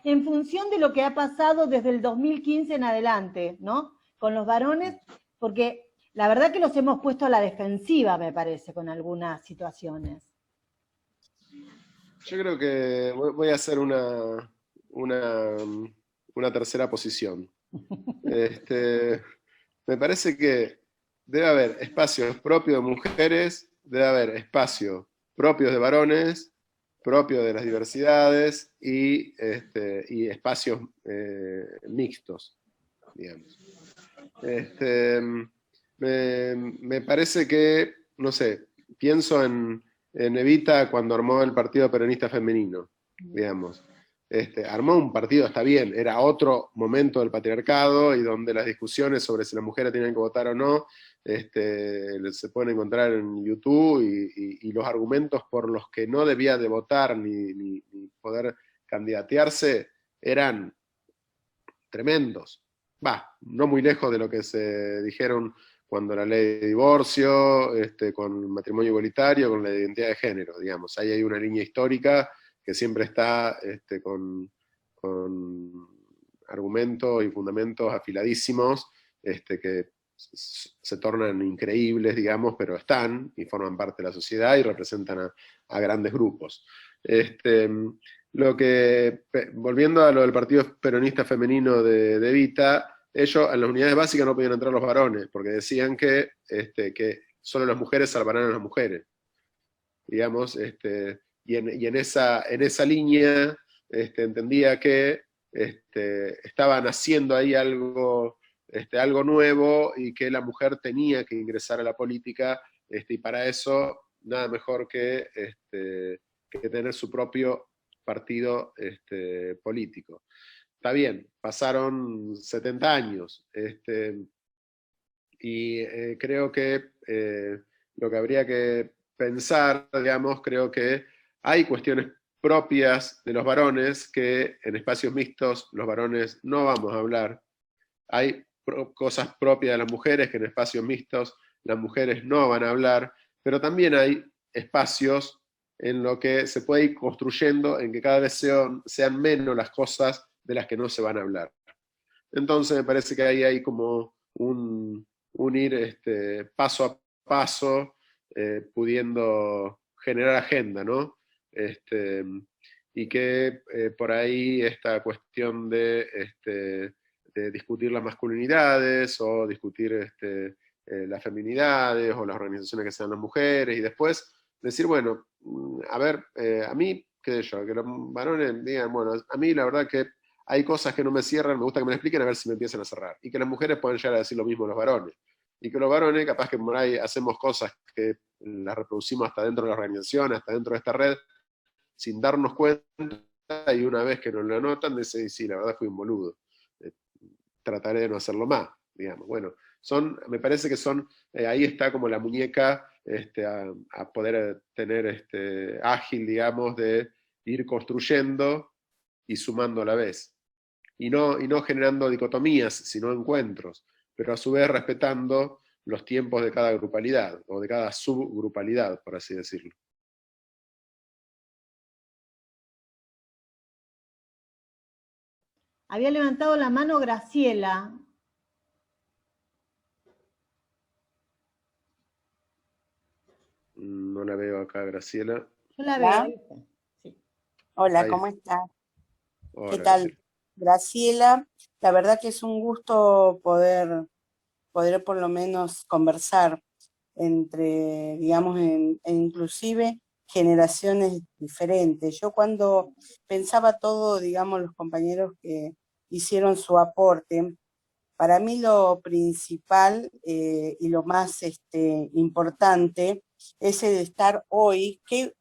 en función de lo que ha pasado desde el 2015 en adelante, ¿no? Con los varones, porque la verdad que los hemos puesto a la defensiva, me parece, con algunas situaciones.
Yo creo que voy a hacer una tercera posición. Me parece que debe haber espacios propios de mujeres, debe haber espacios propios de varones, propios de las diversidades y espacios mixtos, digamos. Me parece que, no sé, pienso en Evita cuando armó el Partido Peronista Femenino, digamos. Armó un partido, está bien, era otro momento del patriarcado y donde las discusiones sobre si las mujeres tienen que votar o no se pueden encontrar en YouTube y los argumentos por los que no debía de votar ni poder candidatearse eran tremendos. No muy lejos de lo que se dijeron cuando la ley de divorcio, con el matrimonio igualitario, con la identidad de género, digamos. Ahí hay una línea histórica que siempre está con argumentos y fundamentos afiladísimos, que se tornan increíbles, digamos, pero están y forman parte de la sociedad y representan a grandes grupos. Volviendo a lo del Partido Peronista Femenino de Evita, ellos en las unidades básicas no podían entrar los varones, porque decían que solo las mujeres salvarán a las mujeres. Digamos, y en esa línea entendía que estaban haciendo ahí algo nuevo y que la mujer tenía que ingresar a la política, y para eso nada mejor que tener su propio partido político. Está bien, pasaron 70 años, y creo que lo que habría que pensar, digamos, creo que hay cuestiones propias de los varones que en espacios mixtos los varones no vamos a hablar. Hay cosas propias de las mujeres que en espacios mixtos las mujeres no van a hablar, pero también hay espacios en lo que se puede ir construyendo, en que cada vez sean menos las cosas de las que no se van a hablar. Entonces me parece que ahí hay como un ir paso a paso, pudiendo generar agenda, ¿no? Y que por ahí esta cuestión de discutir las masculinidades o discutir las feminidades o las organizaciones que sean las mujeres y después decir, bueno, a ver, a mí, qué sé yo, que los varones digan, bueno, a mí la verdad que hay cosas que no me cierran, me gusta que me lo expliquen a ver si me empiezan a cerrar. Y que las mujeres pueden llegar a decir lo mismo a los varones. Y que los varones, capaz que por ahí hacemos cosas que las reproducimos hasta dentro de la organización, hasta dentro de esta red, sin darnos cuenta, y una vez que nos lo anotan, dicen, sí, la verdad fui un boludo. Trataré de no hacerlo más, digamos. Bueno, me parece que ahí está como la muñeca a poder tener ágil, digamos, de ir construyendo y sumando a la vez. Y no generando dicotomías, sino encuentros, pero a su vez respetando los tiempos de cada grupalidad, o de cada subgrupalidad, por así decirlo.
Había levantado la mano Graciela.
No la veo acá, Graciela.
Yo la veo.
Sí. Hola,
Ahí.
¿cómo estás?
Hola,
¿Qué tal?
Graciela.
Graciela, la verdad que es un gusto poder por lo menos conversar entre, digamos, e inclusive generaciones diferentes. Yo cuando pensaba todo, digamos, los compañeros que hicieron su aporte, para mí lo principal y lo más importante es el estar hoy, que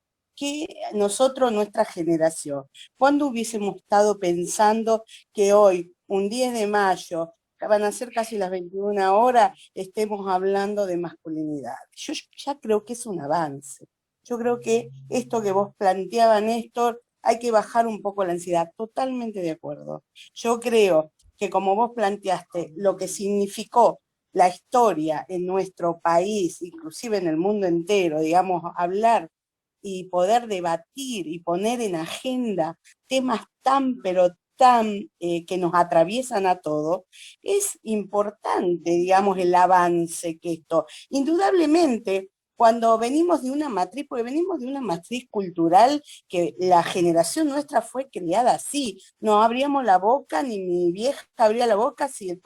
nosotros, nuestra generación, ¿cuándo hubiésemos estado pensando que hoy, un 10 de mayo, van a ser casi las 21 horas, estemos hablando de masculinidad? Yo ya creo que es un avance. Yo creo que esto que vos planteabas, Néstor, hay que bajar un poco la ansiedad. Totalmente de acuerdo. Yo creo que como vos planteaste, lo que significó la historia en nuestro país, inclusive en el mundo entero, digamos, hablar y poder debatir y poner en agenda temas tan, pero tan que nos atraviesan a todos, es importante, digamos, el avance que esto. Indudablemente, cuando venimos de una matriz, porque venimos de una matriz cultural que la generación nuestra fue criada así, no abríamos la boca, ni mi vieja abría la boca si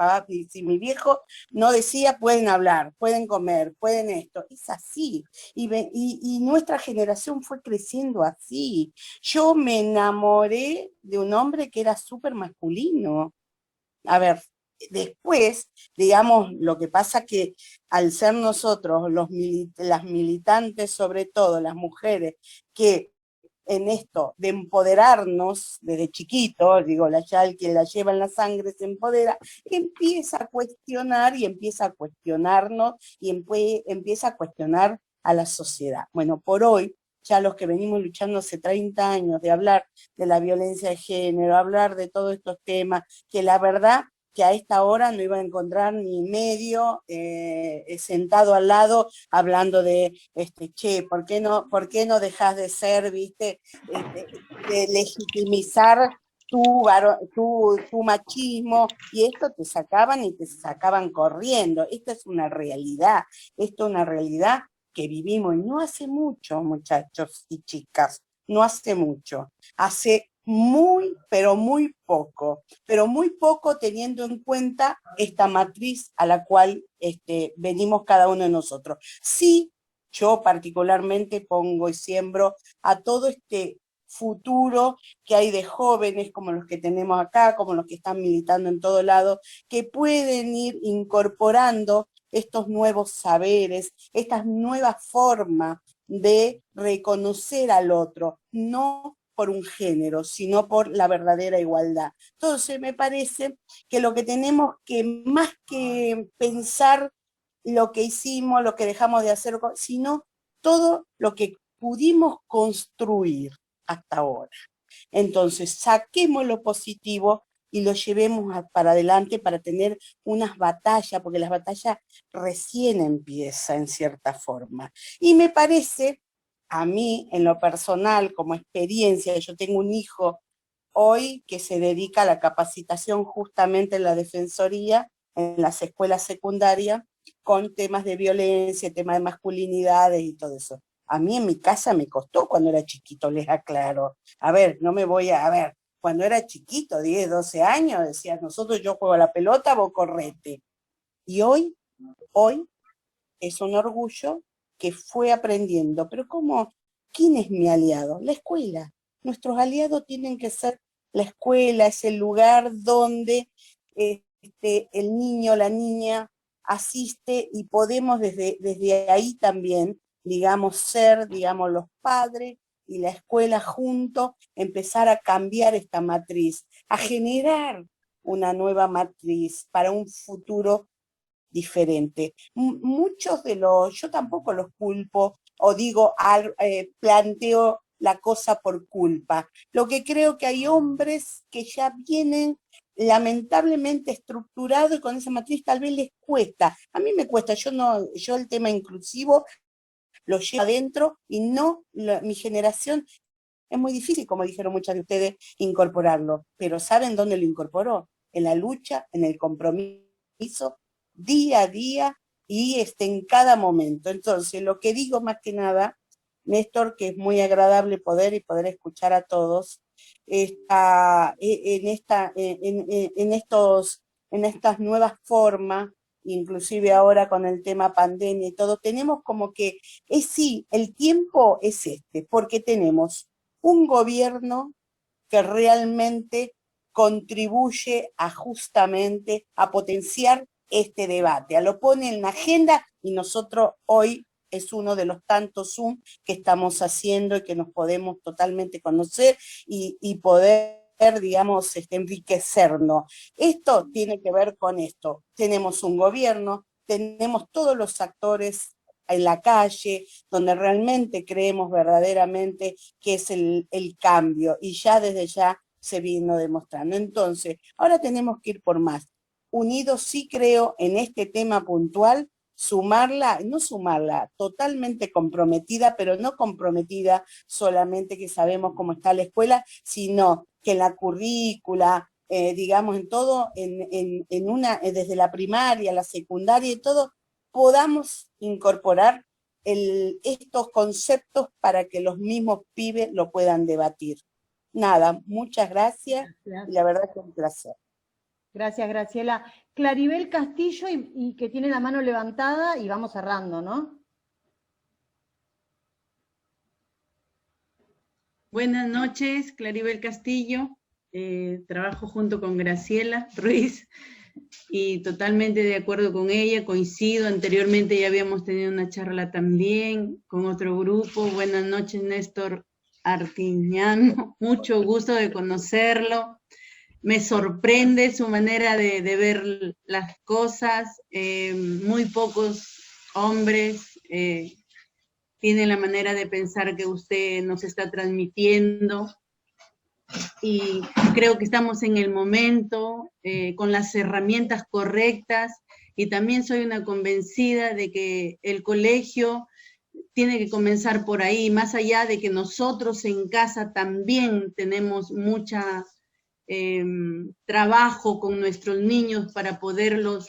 si mi viejo no decía pueden hablar, pueden comer, pueden esto, es así, y nuestra generación fue creciendo así. Yo me enamoré de un hombre que era súper masculino. A ver, después, digamos, lo que pasa que al ser nosotros, las militantes, sobre todo las mujeres, que en esto de empoderarnos desde chiquito, digo, el que la lleva en la sangre se empodera, empieza a cuestionar y empieza a cuestionarnos y empieza a cuestionar a la sociedad. Bueno, por hoy, ya los que venimos luchando hace 30 años de hablar de la violencia de género, hablar de todos estos temas, que la verdad que a esta hora no iba a encontrar ni medio sentado al lado hablando de, che, ¿por qué no dejas de ser, viste, de legitimizar tu machismo? Y esto te sacaban y te sacaban corriendo. Esta es una realidad, esto es una realidad que vivimos, y no hace mucho, muchachos y chicas, no hace mucho, hace muy, pero muy poco teniendo en cuenta esta matriz a la cual venimos cada uno de nosotros. Sí, yo particularmente pongo y siembro a todo este futuro que hay de jóvenes como los que tenemos acá, como los que están militando en todo lado, que pueden ir incorporando estos nuevos saberes, estas nuevas formas de reconocer al otro, no por un género, sino por la verdadera igualdad. Entonces me parece que lo que tenemos que, más que pensar lo que hicimos, lo que dejamos de hacer, sino todo lo que pudimos construir hasta ahora. Entonces, saquemos lo positivo y lo llevemos para adelante para tener unas batallas, porque las batallas recién empiezan en cierta forma. Y me parece, a mí, en lo personal, como experiencia, yo tengo un hijo hoy que se dedica a la capacitación justamente en la Defensoría, en las escuelas secundarias, con temas de violencia, temas de masculinidades y todo eso. A mí en mi casa me costó cuando era chiquito, les aclaro. A ver, cuando era chiquito, 10, 12 años, decías, nosotros yo juego a la pelota, vos correte. Y hoy es un orgullo que fue aprendiendo. Pero ¿cómo? ¿Quién es mi aliado? La escuela. Nuestros aliados tienen que ser la escuela, es el lugar donde el niño, la niña asiste y podemos desde ahí también, digamos, ser, digamos, los padres y la escuela juntos, empezar a cambiar esta matriz, a generar una nueva matriz para un futuro diferente. Muchos de yo tampoco los culpo o digo, planteo la cosa por culpa. Lo que creo que hay hombres que ya vienen lamentablemente estructurados y con esa matriz tal vez les cuesta. A mí me cuesta, yo el tema inclusivo lo llevo adentro y mi generación es muy difícil, como dijeron muchas de ustedes, incorporarlo. Pero ¿saben dónde lo incorporó? En la lucha, en el compromiso, día a día y en cada momento. Entonces, lo que digo más que nada, Néstor, que es muy agradable poder escuchar a todos, en estas nuevas formas, inclusive ahora con el tema pandemia y todo, tenemos como que, sí, el tiempo es porque tenemos un gobierno que realmente contribuye justamente a potenciar este debate, lo pone en la agenda y nosotros hoy es uno de los tantos Zoom que estamos haciendo y que nos podemos totalmente conocer y poder, digamos, enriquecernos. Esto tiene que ver con esto. Tenemos un gobierno, tenemos todos los actores en la calle, donde realmente creemos verdaderamente que es el cambio, y ya desde ya se vino demostrando. Entonces, ahora tenemos que ir por más. Unidos sí creo en este tema puntual, totalmente comprometida, pero no comprometida solamente que sabemos cómo está la escuela, sino que en la currícula, digamos, en todo, desde la primaria, la secundaria y todo, podamos incorporar estos conceptos para que los mismos pibes lo puedan debatir. Nada, muchas gracias, y la verdad que es un placer.
Gracias, Graciela. Claribel Castillo, y que tiene la mano levantada, y vamos cerrando, ¿no?
Buenas noches, Claribel Castillo. Trabajo junto con Graciela Ruiz y totalmente de acuerdo con ella, coincido. Anteriormente ya habíamos tenido una charla también con otro grupo. Buenas noches, Néstor Artiñano. Mucho gusto de conocerlo. Me sorprende su manera de ver las cosas. Muy pocos hombres tienen la manera de pensar que usted nos está transmitiendo. Y creo que estamos en el momento, con las herramientas correctas, y también soy una convencida de que el colegio tiene que comenzar por ahí, más allá de que nosotros en casa también tenemos mucha trabajo con nuestros niños para poderlos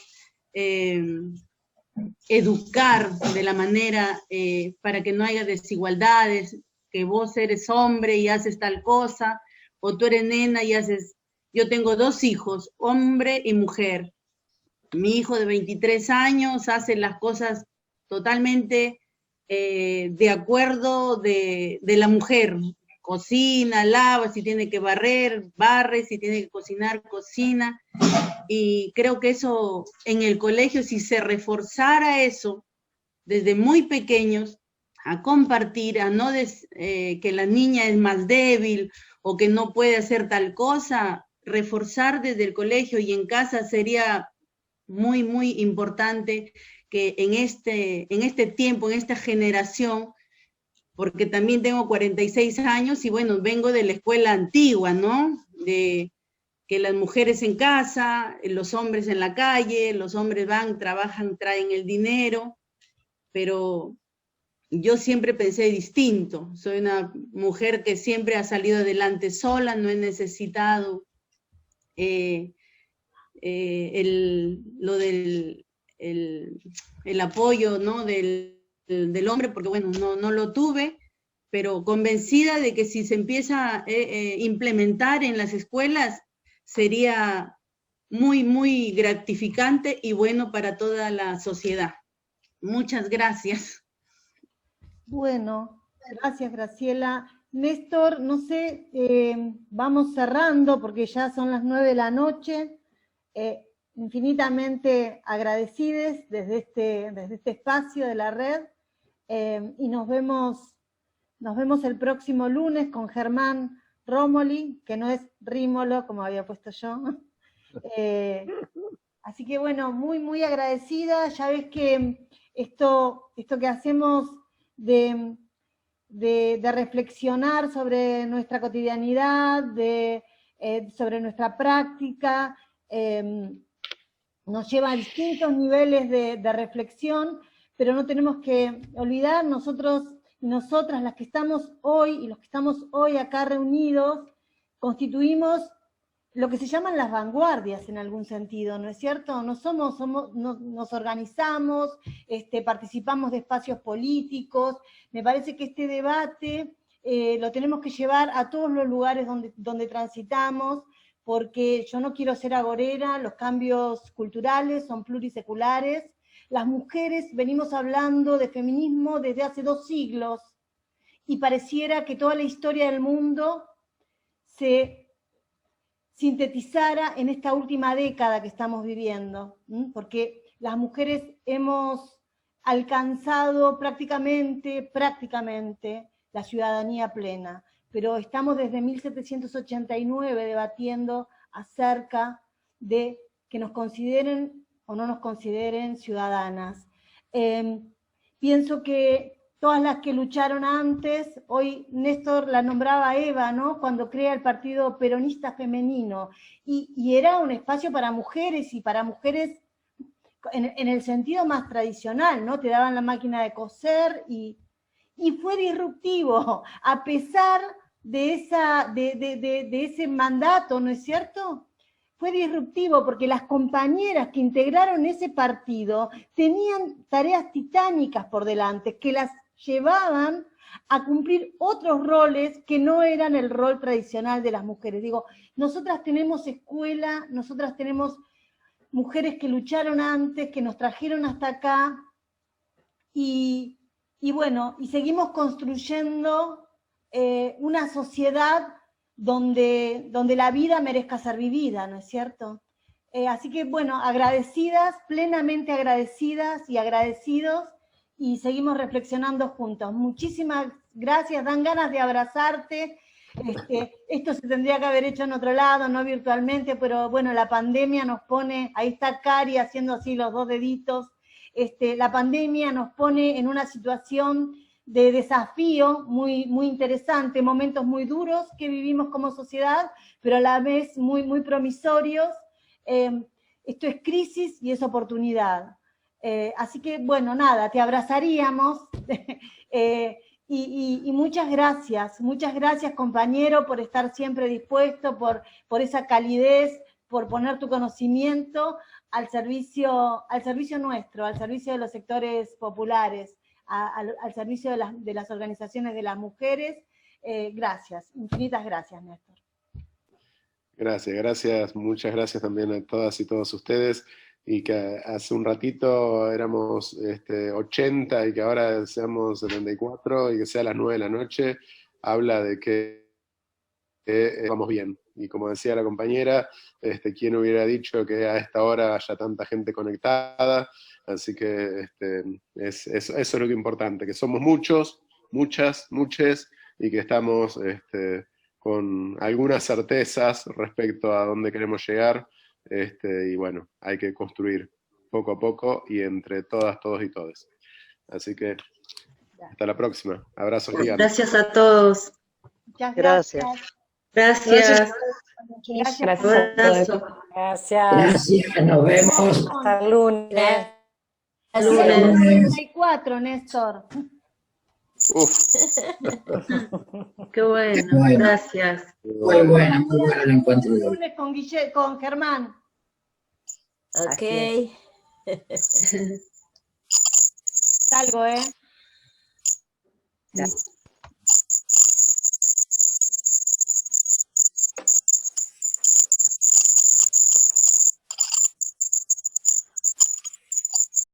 educar de la manera para que no haya desigualdades, que vos eres hombre y haces tal cosa, o tú eres nena y haces... Yo tengo 2 hijos, hombre y mujer. Mi hijo de 23 años hace las cosas totalmente de acuerdo de la mujer. Cocina, lava, si tiene que barrer, barre, si tiene que cocinar, cocina. Y creo que eso en el colegio, si se reforzara eso desde muy pequeños, a compartir, a no que la niña es más débil o que no puede hacer tal cosa, reforzar desde el colegio y en casa sería muy, muy importante que en este tiempo, en esta generación, porque también tengo 46 años y bueno, vengo de la escuela antigua, ¿no? De que las mujeres en casa, los hombres en la calle, los hombres van, trabajan, traen el dinero, pero yo siempre pensé distinto. Soy una mujer que siempre ha salido adelante sola, no he necesitado el apoyo, ¿no? del hombre, porque bueno, no lo tuve, pero convencida de que si se empieza a implementar en las escuelas, sería muy, muy gratificante y bueno para toda la sociedad. Muchas gracias.
Bueno, gracias, Graciela. Néstor, no sé, vamos cerrando porque ya son las 9 de la noche. Infinitamente agradecides desde este espacio de la red, y nos vemos el próximo lunes con Germán Romoli, que no es Rímolo, como había puesto yo. Así que bueno, muy, muy agradecida. Ya ves que esto que hacemos de reflexionar sobre nuestra cotidianidad, sobre nuestra práctica, nos lleva a distintos niveles de reflexión, pero no tenemos que olvidar nosotros y nosotras, las que estamos hoy y los que estamos hoy acá reunidos, constituimos lo que se llaman las vanguardias en algún sentido, ¿no es cierto? Nos organizamos, participamos de espacios políticos. Me parece que este debate lo tenemos que llevar a todos los lugares donde transitamos, porque yo no quiero ser agorera, los cambios culturales son pluriseculares. Las mujeres venimos hablando de feminismo desde hace 2 siglos, y pareciera que toda la historia del mundo se sintetizara en esta última década que estamos viviendo, porque las mujeres hemos alcanzado prácticamente la ciudadanía plena, pero estamos desde 1789 debatiendo acerca de que nos consideren o no nos consideren ciudadanas. Pienso que todas las que lucharon antes, hoy Néstor la nombraba a Eva, ¿no? Cuando crea el Partido Peronista Femenino, y era un espacio para mujeres, y para mujeres en el sentido más tradicional, ¿no? Te daban la máquina de coser, y fue disruptivo, a pesar de ese mandato, ¿no es cierto? fue disruptivo porque las compañeras que integraron ese partido tenían tareas titánicas por delante, que las llevaban a cumplir otros roles que no eran el rol tradicional de las mujeres. Digo, nosotras tenemos escuela, nosotras tenemos mujeres que lucharon antes, que nos trajeron hasta acá, y bueno, y seguimos construyendo una sociedad donde la vida merezca ser vivida, ¿no es cierto? Así que, bueno, agradecidas, plenamente agradecidas y agradecidos, y seguimos reflexionando juntos. Muchísimas gracias, dan ganas de abrazarte. Esto se tendría que haber hecho en otro lado, no virtualmente, pero bueno, la pandemia nos pone, ahí está Cari haciendo así los dos deditos, la pandemia nos pone en una situación de desafío muy, muy interesante, momentos muy duros que vivimos como sociedad, pero a la vez muy, muy promisorios. Esto es crisis y es oportunidad. Así que, bueno, nada, te abrazaríamos. Y muchas gracias compañero por estar siempre dispuesto, por esa calidez, por poner tu conocimiento al servicio nuestro, al servicio de los sectores populares, al servicio de las organizaciones de las mujeres. Gracias, infinitas gracias, Néstor.
Gracias, muchas gracias también a todas y todos ustedes, y que hace un ratito éramos 80 y que ahora seamos 74 y que sea a las 9 de la noche, habla de que vamos bien. Y como decía la compañera, ¿quién hubiera dicho que a esta hora haya tanta gente conectada? Así que eso es lo que es importante, que somos muchos, muchas, muches, y que estamos con algunas certezas respecto a dónde queremos llegar, y bueno, hay que construir poco a poco y entre todas, todos y todes. Así que hasta la próxima. Abrazo gigante.
Gracias a todos.
Muchas gracias.
Gracias.
Gracias.
Abrazo.
Gracias, nos vemos.
Hasta el lunes.
Hasta el lunes. 94, Néstor.
Uf.
Qué bueno, gracias.
Muy bueno el encuentro de hoy.
Lunes con Germán.
Ok.
Salgo,
Ya.